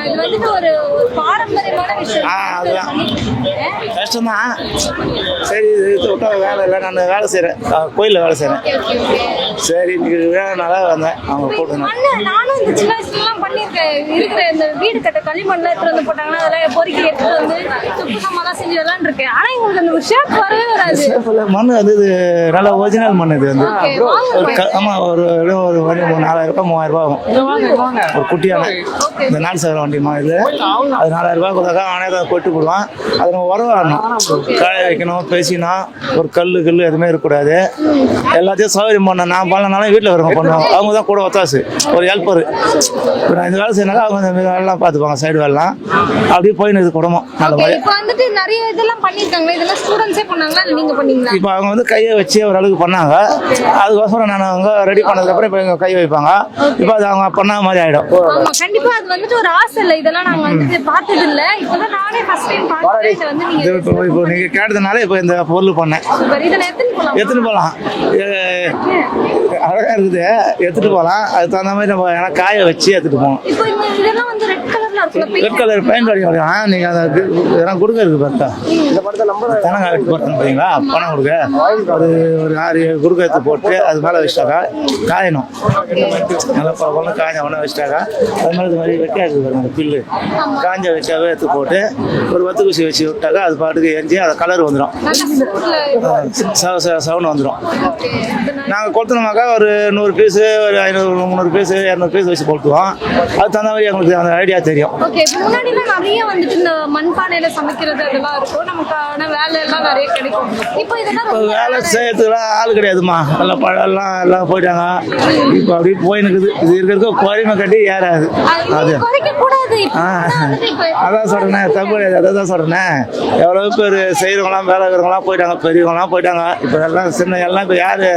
இது வந்துட்டு ஒரு பாரம்பரியமான விஷயம். அதுதான் கஷ்டம்தான். சரி, இது விட்டா வேலை இல்லை, நான் வேலை செய்கிறேன், கோயிலில் வேலை செய்கிறேன். சரி, இன்னைக்கு வேலைனால வந்தேன், அவங்க கூட்டணும். நானும் இந்த சின்ன வயசுலாம் பண்ணியிருக்கேன். இருக்கிற இந்த வீடு கட்ட களிமண்லாம் எடுத்துட்டு வந்து போட்டாங்கன்னா அதெல்லாம் பொறுக்கி எடுத்துட்டு வந்து துப்பு சமாதான் செஞ்சு விளாண்டுருக்கேன். ஆனா உங்களுக்கு அந்த ஒரு ஷேப் வரவே வராது. மண் வந்து இது நல்லா ஒரிஜினல் மண். இது வந்து ஆமாம், ஒரு 4000 ரூபாய் 3000 ரூபாய் ஆகும் ஒரு குட்டியான. இந்த 4 சக்கர வண்டிமா இது, அது 4000 ரூபாய் கொடுத்தாக்கா அவனே தான் கொட்டு போடுவான். அதை நம்ம உறவாடணும், காய வைக்கணும், பேசினா ஒரு கல் எதுவுமே இருக்கக்கூடாது. எல்லாத்தையும் சௌகரியம் பண்ண நான் பண்ணனாலும் வீட்டில் வரவங்க பண்ணுவாங்க, அவங்க தான் கூட ஒத்தாசு, ஒரு ஹெல்ப்பர். இப்போ நான் இந்த வேலை செய்யனாக்கா அவங்க இந்த வேலைலாம் பார்த்துப்பாங்க, சைடு வேலைலாம். அப்படியே போயின்னு குடும்பம் நல்ல மாதிரி. இப்போ வந்துட்டு நிறைய இதெல்லாம் பண்ணிருக்காங்க. இதெல்லாம் ஸ்டூடெண்ட்ஸே பண்ணாங்களா இல்ல நீங்க பண்ணீங்களா? இப்போ அவங்க வந்து கையை வச்சு ஒரு அளவுக்கு பண்ணாங்க, அதுக்கோசரம் நான் அவங்க ரெடி பண்ணதுக்கப்புறம் இப்போ எங்கள் கை வைப்பாங்க. இப்போ அது அவங்க பண்ண மாதிரி ஆகிடும். ஆமா, கண்டிப்பா அது வந்துட்டு ஒரு ஆசை இல்லை. இதெல்லாம் நாங்க வந்துட்டு பார்த்தது இல்லை, இப்போதான் நானே ஃபர்ஸ்ட் டைம் பார்த்தேன். இதை வந்து நீங்க இப்போ நீங்கள் கேட்டதுனால இப்போ இந்த பொருள் பண்ணேன். இதில் எத்தனை போகலாம், அழகாக இருக்குது, எடுத்துகிட்டு போகலாம். அதுக்கு தகுந்த மாதிரி நம்ம காய வச்சு எடுத்துகிட்டு போகணும். இப்போ இதெல்லாம் வந்து ரெட் கலர் கலர்ல இருக்குல்ல ரெட் கலர் பெயிண்ட் அடிக்கலாம். நீங்கள் அதை இதெல்லாம் கொடுக்க இருக்கு பார்த்தா இந்த படத்தை நம்பர் பணம் எடுத்து போட்டாங்க பார்த்தீங்களா, பணம் கொடுக்க ஒரு 6 குறுக்க எடுத்து போட்டு அது மேலே வச்சிட்டாக்கா காயணும். நல்லா பழம் காஞ்ச உடனே வச்சிட்டாக்கா அது மேலே இது மாதிரி வெட்டியாக இருக்குது பாருங்க, அந்த பில்லு காஞ்ச வெட்டியாகவே எடுத்து போட்டு ஒரு 10 குச்சி வச்சு விட்டாக்கா அது பாட்டுக்கு எரிஞ்சு அதை கலர் வந்துடும், சவுண்ட் வந்துடும். நாங்கள் கொளுத்தணுமாக்கா ஒரு 100 பீஸு, ஒரு 500 300 பீஸு 200 பீஸ் வச்சு கொளுத்துவோம். அது தகுந்த மாதிரி எங்களுக்கு அந்த ஐடியா தெரியும். ஓகே, முன்னாடிலாம் நிறைய வந்துட்டு இந்த மண்பானையில சமைக்கிறது அதெல்லாம் இருக்கும், நமக்கான வேலை எல்லாம் நிறைய கிடைக்கும். இப்போ இதெல்லாம் இப்போ வேலை செய்யறதுக்குலாம் ஆள் கிடையாதுமா, எல்லாம் பழம்லாம் எல்லாம் போயிட்டாங்க. இப்போ அப்படியே போயினுக்குது. இது இருக்கிறதுக்கு குறைமை கட்டி ஏறாது. அது குறைக்க கூடாது. அதான் சொல்றேன், தப்பு கிடையாது. அதான் சொல்றேன், எவ்வளவு பேர் செய்யறவங்களாம் வேலை இருக்கிறவங்களாம் போயிட்டாங்க, பெரியவங்களாம் போயிட்டாங்க. இப்போ எல்லாம் சின்ன எல்லாம் இப்போ யாரு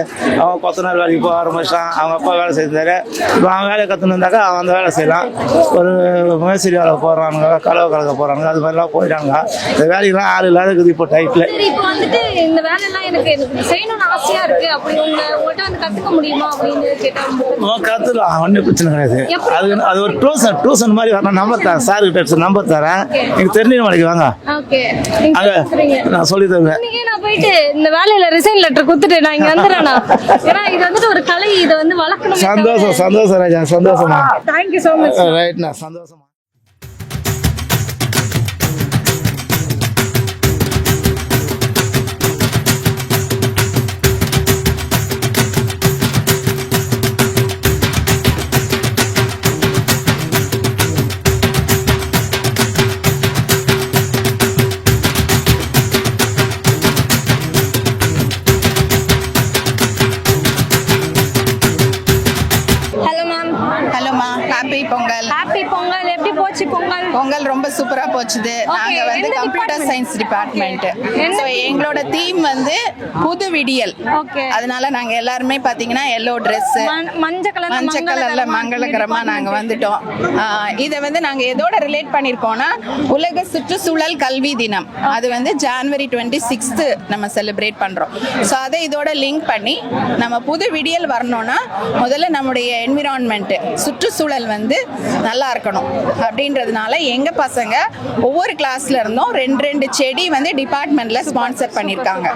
அவன் கொத்தனார் வேலைக்கு போக ஆரம்பிச்சான், அவங்க அப்பா வேலை செய்தாரு. இப்போ அவன் வேலையை கற்றுனாக்கா அவன் அந்த வேலை செய்யலாம். ஒரு மேஸ்திரி வேலை போகிறானுங்க, கலவை கலக்க போகிறானுங்க, அது மாதிரிலாம் போயிட்டாங்க. இந்த வேலைக்கெல்லாம் ஆள் இல்லாத இருக்குது இப்போ டைட்டில். இப்போ வந்துட்டு இந்த வேலையெல்லாம் எனக்கு செய்யணும்னு ஆசையா இருக்கு, அப்படி உங்கள்கிட்ட வந்து கத்துக்க முடியுமா அப்படின்னு கேட்டாங்க. கற்றுக்கலாம், ஒன்றும் பிரச்சனை கிடையாது. அது ஒரு டியூஷன் மாதிரி வரணும். நம்பர் தரேன், சார் கிட்ட நம்பர் தரேன், நீங்கள் தெரிஞ்ச வேலைக்கு வாங்க. ஓகே, நான் சொல்லி தருவேன். நான் போயிட்டு இந்த வேலையில ரிசைன் லெட்டர் கொடுத்துட்டு நான் இங்க வந்துடுறேனா? ஏன்னா இது வந்துட்டு ஒரு கலை, இதை வந்து வளர்க்கணும். சந்தோஷம் ராஜா, சந்தோஷமா. Thank you so much. ரைட்ண்ணா, சந்தோஷமா. ஹாப்பி பொங்கல். ஹாப்பி பொங்கல். எப்படி போச்சு பொங்கல்? பொங்கல் ரொம்ப சூப்பரா போச்சுது. நாங்க வந்து கம்ப்யூட்டர் சயின்ஸ் டிபார்ட்மெண்ட். ஸோ எங்களோட தீம் வந்து புது விடியல். அதனால நாங்க எல்லாருமே பாத்தீங்கன்னா எல்லோ ட்ரெஸ், மஞ்சள் கலர்ல மங்களகரமா நாங்க வந்துட்டோம். இதை வந்து நாங்க எதோட ரிலேட் பண்ணிருக்கோம்னா உலக சுற்றுச்சூழல் கல்வி தினம். அது வந்து ஜனவரி 26 நம்ம செலிப்ரேட் பண்றோம். ஸோ அதை இதோட லிங்க் பண்ணி நம்ம புது விடியல் வரணும்னா முதல்ல நம்முடைய என்விரான்மெண்ட் சுற்றுச்சூழல் வந்து நல்லா இருக்கணும் அப்படின்றதுனால எங்க பசங்க ஒவ்வொரு கிளாஸ்ல இருந்தும் 2 செடி வந்து டிபார்ட்மெண்ட்ல ஸ்பான்சர் பண்ணிருக்காங்க.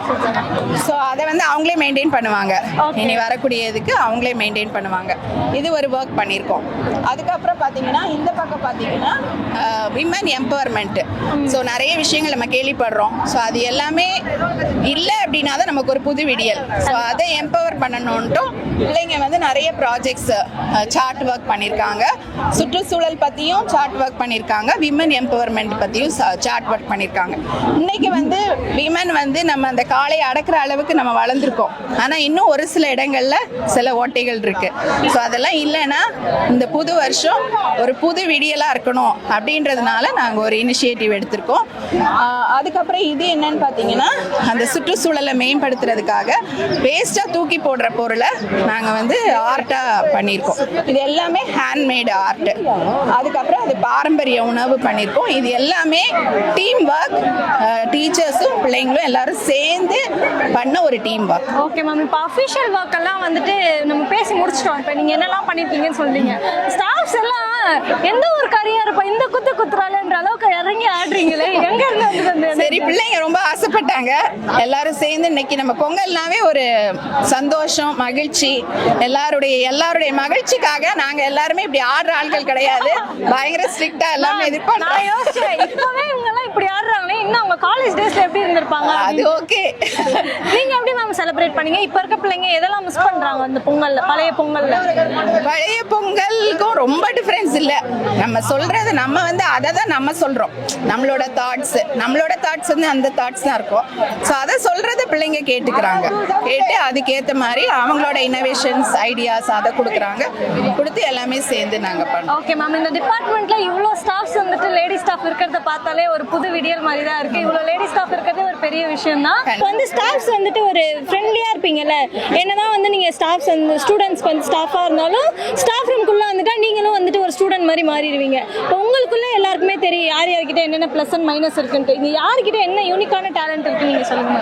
ஸோ அதை வந்து அவங்களே மெயின்டைன் பண்ணுவாங்க. இனி வரக்கூடியதுக்கு அவங்களே மெயின்டைன் பண்ணுவாங்க. இது ஒரு ஒர்க் பண்ணியிருக்கோம். அதுக்கப்புறம் பார்த்தீங்கன்னா இந்த பக்கம் பார்த்தீங்கன்னா விமன் எம்பவர்மெண்ட். ஸோ நிறைய விஷயங்கள் நம்ம கேள்விப்படுறோம். ஸோ அது எல்லாமே இல்லை அப்படின்னா தான் நமக்கு ஒரு புது விடியல். ஸோ அதை எம்பவர் பண்ணணுன்ட்டும் பிள்ளைங்க வந்து நிறைய ப்ராஜெக்ட்ஸ் சார்ட் ஒர்க் பண்ணியிருக்காங்க. சுற்றுச்சூழல் பற்றியும் சார்ட் ஒர்க் பண்ணியிருக்காங்க, விமன் எம்பவர்மெண்ட் பற்றியும் சார்ட் ஒர்க் பண்ணியிருக்காங்க. இன்னைக்கு வந்து விமன் வந்து நம்ம அந்த காலை அடக்கிற அளவுக்கு நம்ம வளர்ந்துருக்கோம். ஆனால் இன்னும் ஒரு சில இடங்கள்ல சில ஓட்டைகள் இருக்கு. ஸோ அதெல்லாம் இல்லைன்னா இந்த புது வருஷம் ஒரு புது விடியலாக இருக்கணும் அப்படின்றதுனால நாங்கள் ஒரு இனிஷியேட்டிவ் எடுத்திருக்கோம். அதுக்கப்புறம் இது என்னன்னு பார்த்தீங்கன்னா அந்த சுற்றுச்சூழலை மேம்படுத்துறதுக்காக வேஸ்ட்டாக தூக்கி போடுற பொருளை நாங்கள் வந்து ஆர்ட்டாக பண்ணியிருக்கோம். இது எல்லாமே ஹேண்ட்மேடு ஆர்ட். அதுக்கப்புறம் அது பாரம்பரிய உணவு பண்ணியிருக்கோம். இது எல்லாமே டீம் ஒர்க், டீச்சர்ஸும் பிள்ளைங்களும் எல்லாரும் சேர்ந்து பண்ண ஒரு டீம் ஒர்க். ஓகே மேம், இப்போ அஃபிஷியல் ஒர்க் எல்லாம் வந்துட்டு நம்ம பேசி முடிச்சிட்டோம். இப்போ நீங்கள் என்னெல்லாம் பண்ணியிருக்கீங்கன்னு சொல்றீங்க. ஸ்டாஃப்ஸ் எல்லாம் எந்த ஒரு கரியா இருப்பா இந்த குத்துறாளன்ற அளவுக்கு இறங்கி ஆடுறீங்களே, எங்க இருந்து வந்து? சரி, பிள்ளைங்க ரொம்ப ஆசைப்பட்டாங்க. எல்லாரும் சேர்ந்து இன்னைக்கு நம்ம பொங்கல்னாவே ஒரு சந்தோஷம், மகிழ்ச்சி. எல்லாருடைய மகிழ்ச்சிக்காக நாங்க எல்லாருமே இப்படி ஆடுற ஆட்கள் கிடையாது. பயங்கர ஸ்ட்ரிக்டா எல்லாமே எதிர்பார்ப்போம். நான் யோசிச்சேன், இப்பவே இவங்க எல்லாம் இப்படி ஆடுறாங்களே, இன்னும் அவங்க காலேஜ் டேஸ்ல எப்படி இருந்திருப்பாங்க? அது ஓகே. நீங்க எப்படி மேம் செலிப்ரேட் பண்ணீங்க? இப்ப இருக்க பிள்ளைங்க எதெல்லாம் மிஸ் பண்றாங்க அந்த பொங்கல்ல, பழைய பொங்கல்ல? பழைய பொங்கலுக்கும் ரொம்ப டிஃபரன்ஸ் இல்ல. நம்ம சொல்றது நம்ம வந்து அதை தான் நம்ம சொல்றோம். நம்மளோட தாட்ஸ் வந்து அந்த தாட்ஸ் தான் இருக்கும். ஸோ அதை சொல்றதை பிள்ளைங்க கேட்டுக்கிறாங்க. கேட்டு அதுக்கேற்ற மாதிரி அவங்களோட இனோவேஷன்ஸ், ஐடியாஸ் அதை கொடுக்குறாங்க. கொடுத்து எல்லாமே சேர்ந்து நாங்க பண்ணோம். ஓகே மேம், இந்த டிபார்ட்மெண்ட்ல இவ்வளோ ஸ்டாஃப்ஸ் வந்துட்டு லேடி ஸ்டாஃப் ஸ்டாஃப் இருக்கிறத பார்த்தாலே ஒரு புது விடியல் மாதிரி தான் இருக்கு. இவ்வளவு லேடி ஸ்டாஃப் இருக்கிறதே ஒரு பெரிய விஷயம் தான். இப்போ வந்து ஸ்டாஃப்ஸ் வந்துட்டு ஒரு ஃப்ரெண்ட்லியா இருப்பீங்கல்ல, என்னதான் வந்து நீங்க ஸ்டாஃப்ஸ் வந்து ஸ்டூடெண்ட்ஸ்க்கு வந்து ஸ்டாஃபா இருந்தாலும் ஸ்டாஃப் ரூம்குள்ள வந்துட்டா நீங்களும் வந்துட்டு ஒரு ஸ்டூடெண்ட் மாதிரி மாறிடுவீங்க. இப்போ உங்களுக்குள்ள எல்லாருக்குமே தெரியும் யார் யார்கிட்ட என்னென்ன ப்ளஸ் அண்ட் மைனஸ் இருக்குன்ட்டு. இங்க யார்கிட்ட என்ன யூனிக்கான டேலண்ட் இருக்கு நீங்க சொல்லுங்க.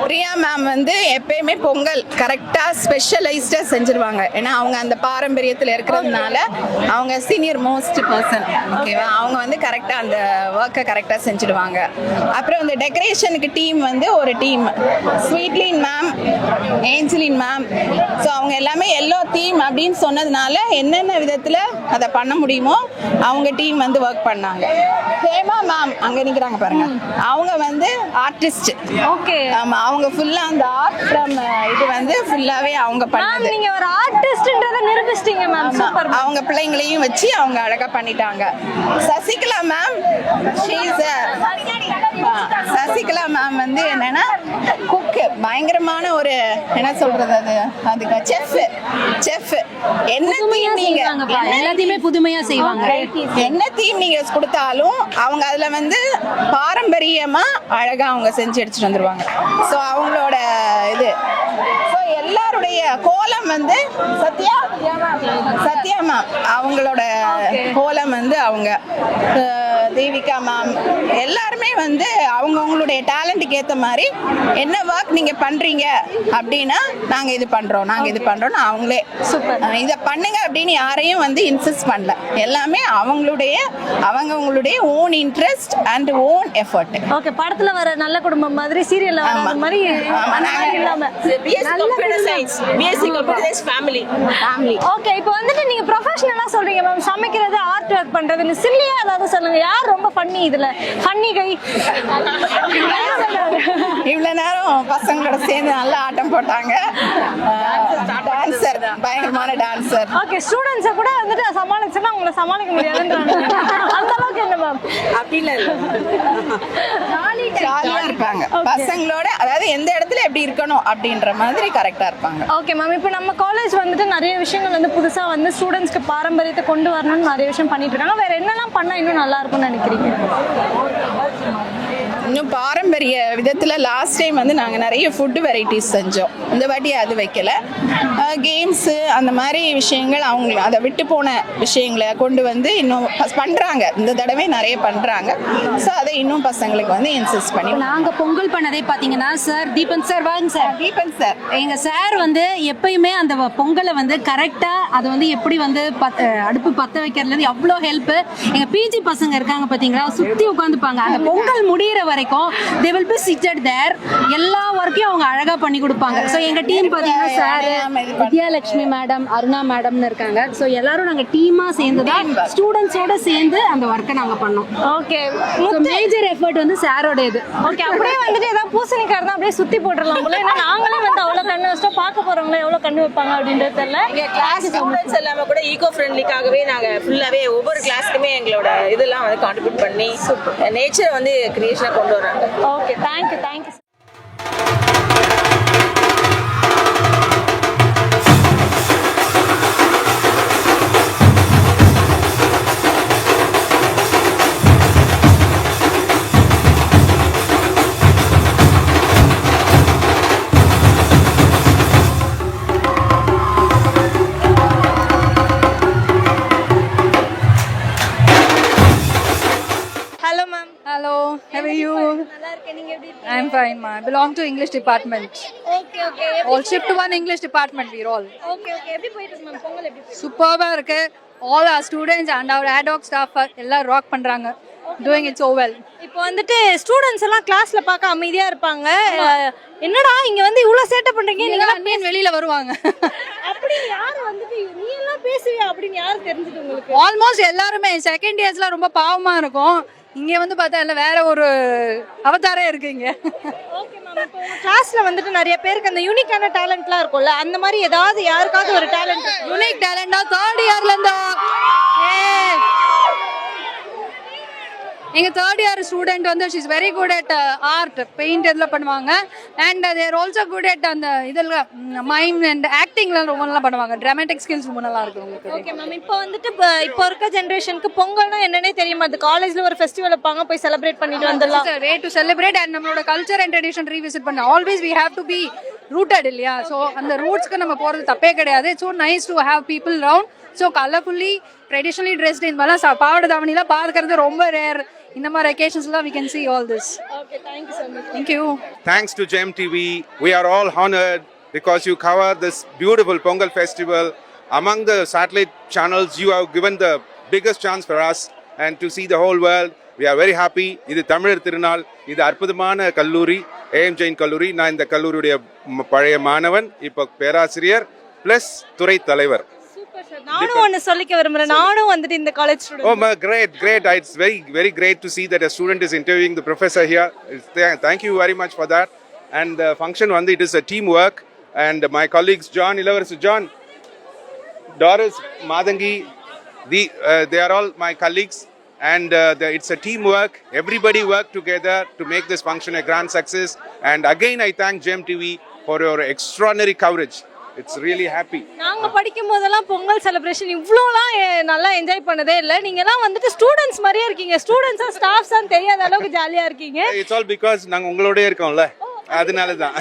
பிரியா மேம் வந்து எப்பயுமே பொங்கல் கரெக்டா ஸ்பெஷலைஸ்டா செஞ்சிருவாங்க. ஏன்னா அவங்க அந்த பாரம்பரியத்துல இருக்கிறதுனால அவங்க சீனியர் மோஸ்ட் பர்சன். ஓகேவா, அவங்க வந்து கரெக்டா அந்த ஒர்க்கை கரெக்டா செஞ்சிடுவாங்க. அப்புறம் இந்த டெக்கரேஷனுக்கு டீம் வந்து ஒரு team, Sweetlin ma'am, Angeline ma'am. So அவங்க எல்லாமே எல்லோ தீம் அப்படின்னு சொன்னதுனால என்னென்ன விதத்துல அதை பண்ண முடியுமோ அவங்க டீம் வந்து ஒர்க் பண்ணாங்க. ஹேமா மேம் அங்க நிக்கிறாங்க பாருங்க, அவங்க வந்து ஆர்டிஸ்ட். ஓகே, ஆமா, அவங்க ஃபுல்லா அந்த ஆர்ட் ஃப்ரம் இது வந்து ஃபுல்லாவே அவங்க பண்ணது. நீங்க ஒரு ஆர்டிஸ்ட்ன்றத நிரூபிச்சிட்டீங்க மேம். சூப்பர். அவங்க பிள்ளைங்களையும் வச்சு அவங்க அழகா பண்ணிட்டாங்க. சசிகலா மேம், சசிகலா மேம் வந்து என்னன்னா குக்கு, பயங்கரமான ஒரு என்ன சொல்றது அதுக்கு செஃப். என்ன தீம் நீங்க எல்லாத்தையுமே புதுமையா செய்வாங்க. என்ன தீம் நீங்க கொடுத்தாலும் அவங்க அதுல வந்து பாரம்பரியமா அழகா அவங்க செஞ்சு எடுத்துட்டு வந்துருவாங்க. ஸோ அவங்களோட இது எல்லாருடைய கோலம் வந்து சத்யா மேம், அவங்களோட கோலம் வந்து அவங்க தேவிகா மேம் எல்லாருமே வந்து அவங்களுடைய டேலண்ட்டுக்கு ஏற்ற மாதிரி என்ன ஒர்க் நீங்க பண்றீங்க அப்படின்னா நாங்க இது பண்றோம் அவங்களே சூப்பர் இதை பண்ணுங்க அப்படின்னு யாரையும் வந்து இன்சிஸ்ட் பண்ணல. எல்லாமே அவங்களுடைய own interest and own effort. Okay, படத்துல வர நல்ல குடும்பம் மாதிரி சீரியல்ல வர மாதிரி இல்லாம ஓகே. இப்போ வந்துட்டு நீங்க ப்ரொஃபஷனலா சொல்றீங்க மேம், சமைக்கிறது, ஆர்ட் ஒர்க் பண்றது, சில்லியா ஏதாவது சொல்லுங்க. யார் ரொம்ப ஃபன்னி இதுல? ஃபன்னி கை இவ்வளவு நேரம் பசங்களோட சேர்ந்து நல்லா ஆட்டம் போட்டாங்க. டான்சர், பயங்கரமான டான்சர். ஓகே, ஸ்டூடெண்ட்ஸை கூட வந்துட்டு சமாளிச்சா உங்களை சமாளிக்க முடியாதுன்றாங்க. அந்த அளவுக்கு என்ன மேம்? அப்படி இல்ல, ஜாலியா இருப்பாங்க பசங்களோட. அதாவது எந்த இடத்துல எப்படி இருக்கணும் அப்படின்ற மாதிரி கரெக்டா இருப்பாங்க. ஓகே மேம், இப்போ நம்ம காலேஜ் வந்துட்டு நிறைய விஷயங்கள் வந்து புதுசா வந்து ஸ்டூடெண்ட்ஸ்க்கு பாரம்பரியத்தை கொண்டு வரணும்னு நிறைய விஷயம் பண்ணிட்டு இருக்காங்க. வேற என்னெல்லாம் பண்ணா இன்னும் நல்லா இருக்கும்னு நினைக்கிறீங்க? இன்னும் பாரம்பரிய விதத்தில் லாஸ்ட் டைம் வந்து நாங்கள் நிறைய ஃபுட்டு வெரைட்டிஸ் செஞ்சோம். இந்த வாட்டி அது வைக்கல. கேம்ஸு அந்த மாதிரி விஷயங்கள் அவங்க அதை விட்டு போன விஷயங்களை கொண்டு வந்து இன்னும் பண்ணுறாங்க. இந்த தடவை நிறைய பண்ணுறாங்க. ஸோ அதை இன்னும் பசங்களுக்கு வந்து இன்சிஸ்ட் பண்ணி நாங்கள் பொங்கல் பண்ணதே பார்த்தீங்கன்னா சார் தீபன் சார் வாங்க சார். தீபன் சார் எங்கள் சார் வந்து எப்பயுமே அந்த பொங்கலை வந்து கரெக்டாக அதை வந்து எப்படி வந்து அடுப்பு பற்ற வைக்கிறதுலேருந்து எவ்வளோ ஹெல்ப்பு. எங்கள் பிஜி பசங்க இருக்காங்க பார்த்தீங்களா, சுற்றி உட்காந்துப்பாங்க. அந்த பொங்கல் முடிகிற வரைக்கும் they will be seated there. எல்லா ஒர்க்கையும் அவங்க அழகா பண்ணி கொடுப்பாங்க. ஸோ எங்க டீம் பார்த்தீங்கன்னா சார், வித்யாலட்சுமி மேடம், அருணா மேடம்னு இருக்காங்க. ஸோ எல்லாரும் நாங்கள் டீமா சேர்ந்து தான் ஸ்டூடெண்ட்ஸோட சேர்ந்து அந்த ஒர்க்கை நாங்கள் பண்ணோம். ஓகே, மேஜர் எஃபர்ட் வந்து சாரோட இது. ஓகே, அப்படியே வந்துட்டு ஏதாவது பூசணிக்காய் தான் அப்படியே சுத்தி போட்டுடலாம் போல. ஏன்னா நாங்களே வந்து அவ்வளோ கண்ணு வச்சுட்டோம், பார்க்க போறவங்கள எவ்வளோ கண்ணு வைப்பாங்க அப்படின்றது தெரியல. எங்க கிளாஸ் ஸ்டூடெண்ட்ஸ் எல்லாமே கூட ஈகோ ஃப்ரெண்ட்லிக்காகவே நாங்கள் ஃபுல்லாகவே ஒவ்வொரு கிளாஸ்க்குமே எங்களோட இதெல்லாம் வந்து கான்ட்ரிபியூட் பண்ணி நேச்சரை வந்து கிரியேஷனாக கொண்டு வராங்க. Okay, thank you. Hello ma'am. Hello, how are you? நல்லா இருக்கேன், நீங்க எப்படி இருக்கீங்க? I'm fine, ma. I belong to English department. Okay. All shift to one English department, we're all. Okay. எப்படி போயிட்டு இருக்கு மேம் பொங்கல்? எப்படி போயிட்டு? Superb இருக்கு. All our students and our ad hoc staff எல்லாம் ராக் பண்றாங்க. Doing it so well. இப்போ வந்துட்டு ஸ்டூடண்ட்ஸ் எல்லாம் கிளாஸ்ல பார்க்க அமைதியா இருப்பாங்க. என்னடா இங்க வந்து இவ்ளோ சேட்டை பண்றீங்க, நீங்க எல்லாம் வெளியில வருவாங்க. அப்படி யார் வந்துட்டு நீ எல்லாம் பேசுவியா அப்படின்னு யார் தெரிஞ்சது உங்களுக்கு? ஆல்மோஸ்ட் எல்லாருமே செகண்ட் இயர்ஸ்ல ரொம்ப பாவமா இருக்கும். இங்க வந்து பார்த்தா எல்லாம் வேற ஒரு அவதாரே இருக்குங்க. ஓகே மேம், இப்போ உங்க கிளாஸ்ல வந்துட்டு நிறைய பேருக்கு அந்த யூனிக்கான டேலண்ட்லாம் இருக்கும்ல, அந்த மாதிரி ஏதாவது யாருக்காவது ஒரு டேலண்ட் யூனிக் டேலண்டா தேர்ட் இயர்ல இருந்தா எங்கள் தேர்ட் இயர் ஸ்டூடெண்ட் வந்து she's very good at art, paint இதில் பண்ணுவாங்க. And there also good at அந்த இதில் மைம் அண்ட் ஆக்டிங்லாம் ரொம்ப நல்லா பண்ணுவாங்க. ட்ராமேட்டிக் ஸ்கில்ஸ் ரொம்ப நல்லா இருக்கு உங்களுக்கு. ஓகே மேம், இப்போ வந்துட்டு இப்போ இருக்க ஜென்ரேஷனுக்கு பொங்கல்னா என்னன்னே தெரிய மாட்டேது. காலேஜ்ல ஒரு ஃபெஸ்டிவல் வைப்பாங்க, போய் செலிப்ரேட் பண்ணிட்டு வந்துடலாம். வே டு செலிப்ரேட் அண்ட் நம்மளோட கல்ச்சர் அண்ட் ட்ரெடிஷன் ரீவிசிட் பண்ண always we have to be rooted இல்லையா? ஸோ அந்த ரூட்ஸ்க்கு நம்ம போகிறது தப்பே கிடையாது. It's so nice to have people round. So colourfully traditionally dressed இந்த மாதிரிலாம் பாவாடை தாவணிலாம் பார்க்கறது ரொம்ப ரேர். இந்த மாதிரி occasions-லாம் we can see all this. Okay, thank you so much. Thank you. Thanks to Gem TV, we are all honored because you cover this beautiful Pongal festival. Among the satellite channels, you have given the biggest chance for us and to see the whole world. We are very happy. இது தமிழர் திருநாள், இது அற்புதமான கல்லூரி, AM Jain கல்லூரி. நான் இந்த கல்லூரியுடைய பழைய மாணவன், இப்போ பேராசிரியர் ப்ளஸ் துறை தலைவர். நானும் ஒன்னு சொல்லிக்க விரும்புறேன். நானும் வந்துட்டு இந்த college student. Oh, great. It's very great to see that a student is interviewing the professor here. Thank you very much for that. And the function one, it is a teamwork. And my colleagues John, Ilavarsu John, Doris, Madangi, they are all my colleagues. And it's a teamwork. Everybody worked together to make this function a grand success. And again, I thank Gem TV for your extraordinary coverage. It's really happy. நாங்க படிக்கும் போதெல்லாம் Pongal celebration இவ்ளோலாம் நல்லா enjoy பண்ணதே இல்ல. நீங்க எல்லாம் வந்துட்டு students மாதிரியே இருக்கீங்க. ஸ்டூடண்ட்ஸா ஸ்டாஃப்ஸா தெரியாத அளவுக்கு ஜாலியா இருக்கீங்க. It's all because நாங்க உங்களோடயே இருக்கோம்ல, அதனால தான்.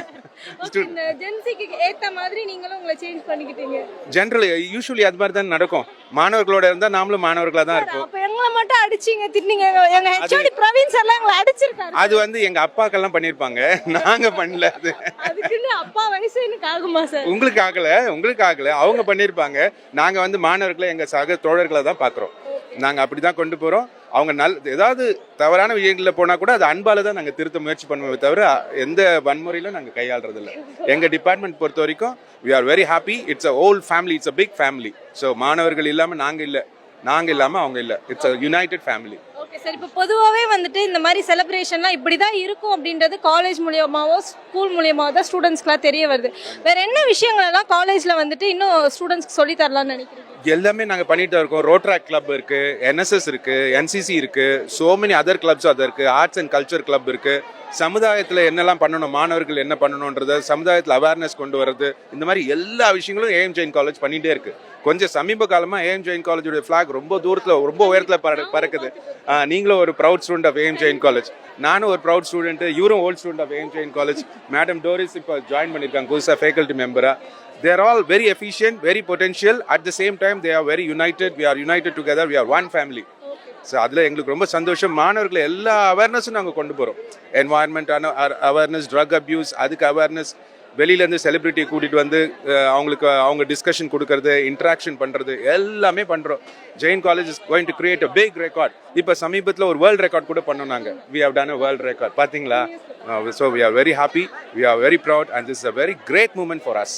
இந்த ஜென்சிக்கு ஏத்த மாதிரி நீங்களும் உங்களை சேஞ்ச் பண்ணிக்கிட்டீங்க. ஜெனரலி யூசுவலி அது மாதிரி தான் நடக்கும். மாணவர்களோட இருந்தா நாமளும் மாணவர்களா தான் இருப்போம். அப்ப எங்களை மட்டும் அடிச்சீங்க, திட்டினீங்க. எங்க ஹெச்ஓடி பிரவீன் சார் எங்களை அடிச்சிருக்காரு. அது வந்து எங்க அப்பாக்கெல்லாம் பண்ணிருப்பாங்க, நாங்க பண்ணல. அது அதுக்குன்னு அப்பா வயசு எனக்கு ஆகுமா சார்? உங்களுக்கு ஆகல, அவங்க பண்ணிருப்பாங்க. நாங்க வந்து மாணவர்களை எங்க சக தோழர்களை தான் பாக்குறோம். நாங்க அப்படிதான் கொண்டு போறோம். அவங்க ஏதாவது தவறான விஷயங்களில் போனா கூட அது அன்பால தான் நாங்க திருத்த முயற்சி பண்ணுவோமே தவிர எந்த வன்முறையிலும் நாங்க கையாளுறது இல்லை. எங்க டிபார்ட்மெண்ட் பொறுத்த வரைக்கும் we are very happy. It's a whole family, it's a big family. So மாணவர்கள் இல்லாம நாங்க இல்லாம அவங்க இல்ல. It's a united family. Okay sir, இப்போ பொதுவாகவே வந்துட்டு இந்த மாதிரி செலிப்ரேஷன்லாம் இப்படி தான் இருக்கும் அப்படின்றது காலேஜ் மூலியமாவோ ஸ்கூல் மூலியமாவோ தான் ஸ்டூடெண்ட்ஸ்க்குலாம் தெரிய வருது. வேற என்ன விஷயங்கள் எல்லாம் காலேஜ்ல வந்துட்டு இன்னும் ஸ்டூடெண்ட்ஸ்க்கு சொல்லி தரலாம்னு நினைக்கிறீங்க? எல்லாமே நாங்க பண்ணிட்டு இருக்கோம். ரோட்ராக் கிளப் இருக்கு, NSS இருக்கு, NCC இருக்கு, so many other clubs இருக்கு, ஆர்ட்ஸ் அண்ட் கல்ச்சர் கிளப் இருக்கு. சமுதாயத்தில் என்னெல்லாம் பண்ணணும், மாணவர்கள் என்ன பண்ணணுன்றத சமுதாயத்தில் அவேர்னஸ் கொண்டு வர்றது, இந்த மாதிரி எல்லா விஷயங்களும் AM ஜெயின் காலேஜ் பண்ணிட்டே இருக்கு. கொஞ்சம் சமீப காலமா AM ஜெயின் காலேஜோட ஃபிளாக் ரொம்ப உயரத்தில் பறக்குது. நீங்களும் ஒரு proud student of AM Jain college, நானும் ஒரு ப்ரௌட் ஸ்டூடெண்ட், இவரும் old student of AM Jain college. Madam Doris இப்போ ஜாயின் பண்ணியிருக்காங்க புதுசாக ஃபேக்கல்டி மெம்பரா. They are all very efficient, very potential. At the same time, they are very united. We are united together. We are one family. So அதில் எங்களுக்கு ரொம்ப சந்தோஷம். மாணவர்களை எல்லா அவேர்னஸும் நாங்கள் கொண்டு போகிறோம். என்வாயன்மெண்டான அவேர்னஸ், ட்ரக் அப்யூஸ், அதுக்கு அவேர்னஸ், வெளியிலேருந்து செலிபிரிட்டியை கூட்டிகிட்டு வந்து அவங்க டிஸ்கஷன் கொடுக்கறது, இன்ட்ராக்ஷன் பண்ணுறது எல்லாமே பண்ணுறோம். Jain college is going to create a big record. இப்போ சமீபத்தில் ஒரு வேர்ல்ட் ரெக்கார்ட் கூட பண்ணோம் நாங்கள். We have done a world record, பார்த்தீங்களா? So we are very happy, we are very proud and this is a very great moment for us.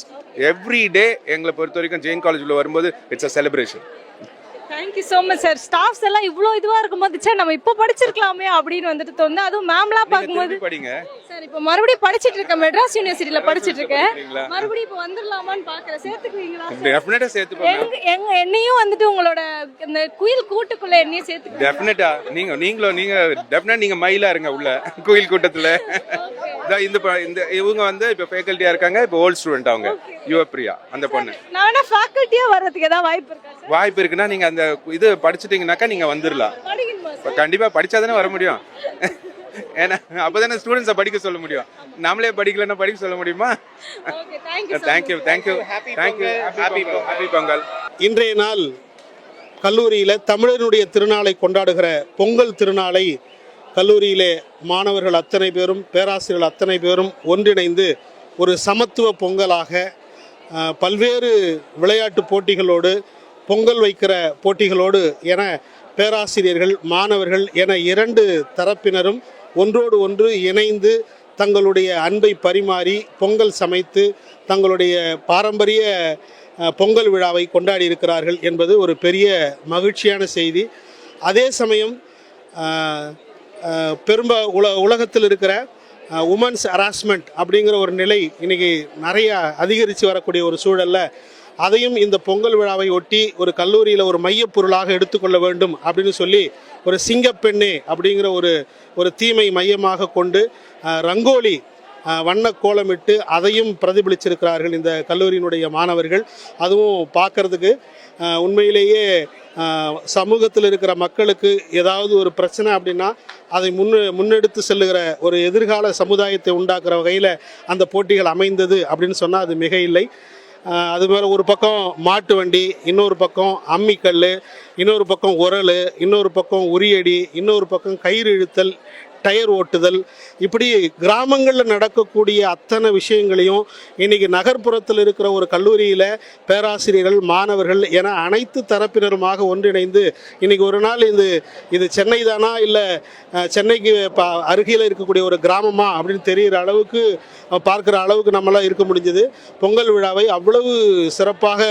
Every day எங்களை பொறுத்த வரைக்கும் ஜெயின் காலேஜில் வரும்போது it's a celebration. Thank you so much sir. Staffs எல்லாம் இவ்வளோ இதுவாக இருக்கும்போது சார் நம்ம இப்போ படிச்சிருக்கலாமே அப்படின்னு வந்துட்டு தோணுது. அதுவும் மேம்லாம் பார்க்கும்போது படிங்க சார். இப்போ மறுபடியும் படிச்சிட்டு இருக்கேன், மெட்ராஸ் யூனிவர்சிட்டியில் படிச்சிட்டு இருக்கேன். மறுபடியும் இப்போ வந்துடலாமான்னு பார்க்குறேன். சேர்த்துக்குவீங்களா? டெஃபினட்டா சேர்த்துப்போம். என்னையும் வந்துட்டு உங்களோட இந்த குயில் கூட்டுக்குள்ள என்னையும் சேர்த்து டெஃபினட்டா நீங்க டெஃபினட் நீங்க மயிலா இருங்க உள்ள குயில் கூட்டத்துல. இந்த இவங்க வந்து இப்போ ஃபேக்கல்ட்டியா இருக்காங்க, இப்போ ஓல்ட் ஸ்டூடெண்ட் அவங்க யுவப்பிரியா அந்த பொண்ணு. நான் ஃபேக்கல்ட்டியா வர்றதுக்கு ஏதாவது வாய்ப்பு இருக்குன்னா நீங்க அந்த இது படிச்சுட்டீங்கன்னாக்கா நீங்க வந்துடலாம். கண்டிப்பா படிச்சாதானே வர முடியும். ஏன்னா அப்பதானே ஸ்டூடெண்ட்ஸை படிக்க சொல்ல முடியும். நம்மளே படிக்கலன்னா படிக்க சொல்ல முடியுமா? தேங்க்யூ. ஹாப்பி பொங்கல். இன்றைய நாள் கல்லூரியில் தமிழனுடைய திருநாளை கொண்டாடுகிற பொங்கல் திருநாளை கல்லூரியிலே மாணவர்கள் அத்தனை பேரும், பேராசிரியர்கள் அத்தனை பேரும் ஒன்றிணைந்து ஒரு சமத்துவ பொங்கலாக பல்வேறு விளையாட்டு போட்டிகளோடு, பொங்கல் வைக்கிற போட்டிகளோடு என பேராசிரியர்கள், மாணவர்கள் என இரண்டு தரப்பினரும் ஒன்றோடு ஒன்று இணைந்து தங்களுடைய அன்பை பரிமாறி பொங்கல் சமைத்து தங்களுடைய பாரம்பரிய பொங்கல் விழாவை கொண்டாடி இருக்கிறார்கள் என்பது ஒரு பெரிய மகிழ்ச்சியான செய்தி. அதே சமயம் உலகத்தில் இருக்கிற உமன்ஸ் ஹராஸ்மெண்ட் அப்படிங்கிற ஒரு நிலை இன்றைக்கி நிறைய அதிகரித்து வரக்கூடிய ஒரு சூழலில் அதையும் இந்த பொங்கல் விழாவை ஒட்டி ஒரு கல்லூரியில் ஒரு மையப்பொருளாக எடுத்துக்கொள்ள வேண்டும் அப்படின்னு சொல்லி ஒரு சிங்கப்பெண்ணே அப்படிங்கிற ஒரு தீமை மையமாக கொண்டு ரங்கோலி வண்ண கோலமிட்டு அதையும் பிரதிபலிச்சிருக்கிறார்கள் இந்த கல்லூரியினுடைய மாணவர்கள். அதுவும் பார்க்கறதுக்கு உண்மையிலேயே சமூகத்தில் இருக்கிற மக்களுக்கு ஏதாவது ஒரு பிரச்சனை அப்படின்னா அதை முன்னெடுத்து செல்லுகிற ஒரு எதிர்கால சமுதாயத்தை உண்டாக்குற வகையில் அந்த போட்டிகள் அமைந்தது அப்படின்னு சொன்னால் அது மிக இல்லை. அது மேலே ஒரு பக்கம் மாட்டு வண்டி, இன்னொரு பக்கம் அம்மிக்கல், இன்னொரு பக்கம் உரல், இன்னொரு பக்கம் உரியடி, இன்னொரு பக்கம் கயிறு இழுத்தல், டயர் ஓட்டுதல், இப்படி கிராமங்களில் நடக்கக்கூடிய அத்தனை விஷயங்களையும் இன்றைக்கி நகர்ப்புறத்தில் இருக்கிற ஒரு கல்லூரியில் பேராசிரியர்கள், மாணவர்கள் என அனைத்து தரப்பினருமாக ஒன்றிணைந்து இன்றைக்கி ஒரு நாள் இது சென்னை தானா இல்லை சென்னைக்கு அருகில் இருக்கக்கூடிய ஒரு கிராமமா அப்படின்னு தெரிகிற அளவுக்கு பார்க்குற அளவுக்கு நம்மளாம் இருக்க முடிஞ்சது. பொங்கல் விழாவை அவ்வளவு சிறப்பாக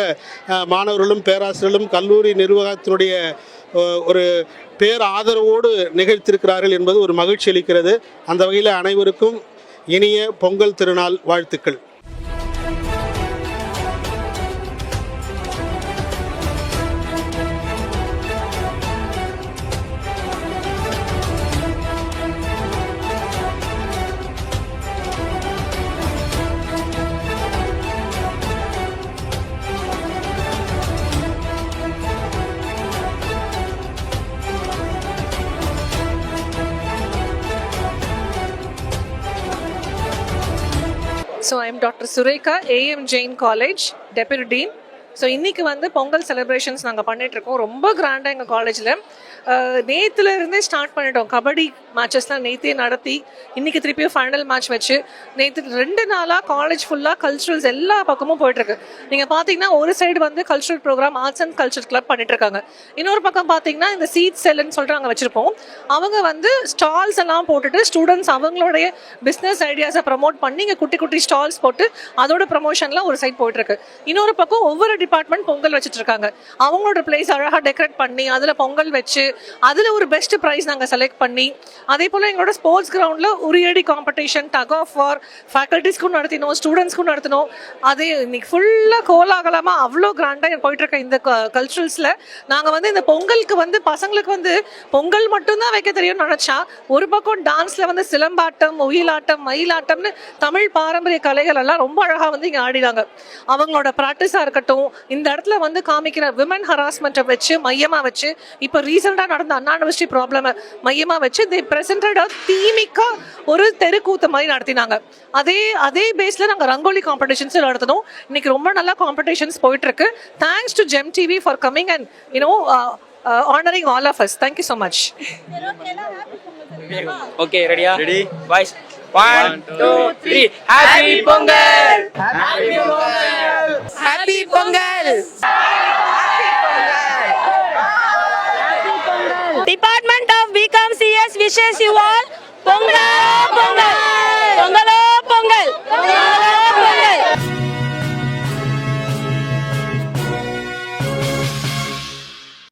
மாணவர்களும் பேராசிரியர்களும் கல்லூரி நிர்வாகத்தினுடைய ஒரு பேர் ஆதரவோடு நிகழ்த்திருக்கிறார்கள் என்பது ஒரு மகிழ்ச்சி அளிக்கிறது. அந்த வகையில் அனைவருக்கும் இனிய பொங்கல் திருநாள் வாழ்த்துக்கள். So I am Dr. Surekha, AM Jain College, Deputy Dean. So இன்றைக்கி வந்து பொங்கல் செலிப்ரேஷன்ஸ் நாங்கள் பண்ணிகிட்ருக்கோம். ரொம்ப கிராண்டாக எங்கள் காலேஜில் நேற்றுலேருந்தே ஸ்டார்ட் பண்ணிட்டோம். கபடி மேட்சஸ்லாம் நேற்றே நடத்தி இன்றைக்கி திருப்பியும் ஃபைனல் மேட்ச் வச்சு நேற்று 2 நாளாக காலேஜ் ஃபுல்லாக கல்ச்சுரல்ஸ் எல்லா பக்கமும் போயிட்டுருக்கு. நீங்கள் பார்த்தீங்கன்னா ஒரு சைடு வந்து cultural program arts and culture club பண்ணிட்டுருக்காங்க. இன்னொரு பக்கம் பார்த்தீங்கன்னா இந்த சீட் செல்லுன்னு சொல்லிட்டு அங்கே வச்சுருப்போம். அவங்க வந்து ஸ்டால்ஸ் எல்லாம் போட்டுட்டு ஸ்டூடெண்ட்ஸ் அவங்களுடைய பிஸ்னஸ் ஐடியாஸை ப்ரமோட் பண்ணி இங்கே குட்டி குட்டி ஸ்டால்ஸ் போட்டு அதோட ப்ரமோஷன்லாம் ஒரு சைட் போயிட்டுருக்கு. இன்னொரு பக்கம் ஒவ்வொரு டிபார்ட்மெண்ட் பொங்கல் வச்சுட்டு இருக்காங்க. அவங்களோட பிளேஸ் அழகாக டெக்கரேட் பண்ணி அதில் பொங்கல் வச்சு அதில் ஒரு பெஸ்ட் ப்ரைஸ் நாங்கள் செலக்ட் பண்ணி, அதே போல் எங்களோட ஸ்போர்ட்ஸ் கிரவுண்டில் உரியடி காம்படிஷன், டக் ஆஃப் வார் ஃபேக்கல்ட்டிஸ்க்கும் நடத்தினோம், ஸ்டூடெண்ட்ஸ்க்கும் நடத்தினோம். அதே இன்னைக்கு ஃபுல்லாக கோலாகலமாக அவ்வளோ கிராண்டாக போயிட்டுருக்க இந்த கல்ச்சுரல்ஸில் நாங்கள் வந்து இந்த பொங்கலுக்கு வந்து பசங்களுக்கு வந்து பொங்கல் மட்டும்தான் வைக்க தெரியும்னு நினச்சா ஒரு பக்கம் டான்ஸில் வந்து சிலம்பாட்டம், ஒயிலாட்டம், மயிலாட்டம்னு தமிழ் பாரம்பரிய கலைகள் எல்லாம் ரொம்ப அழகாக வந்து இங்கே ஆடினாங்க. அவங்களோட ப்ராக்டிஸாக இருக்கட்டும், இந்த இடத்துல வந்து காமிக்கிற விமன் ஹராஸ்மெண்ட்டை வச்சு மையமாக வச்சு இப்போ ரீசெண்டாக நடந்த அண்ணா யூனிவர்சிட்டி ப்ராப்ளமை மையமாக வச்சு தி பிரசன்டட் தீமிக்கா ஒரு தெருக்கூத்த மாதிரி நடத்தினாங்க. அதே பேஸில் நாங்கள் ரங்கோலி காம்படிஷன்ஸ் நடத்தினோம். இன்னைக்கு ரொம்ப நல்லா காம்படிஷன்ஸ் போயிட்டுருக்கு. Thanks to GeM TV for coming and honoring all of us. Thank you so much. Okay, ready? Ready? Boys. 1, 2, 3. Happy Pongal! Happy Pongal! Happy Pongal! Department of BCom CS wishes you all Pongal!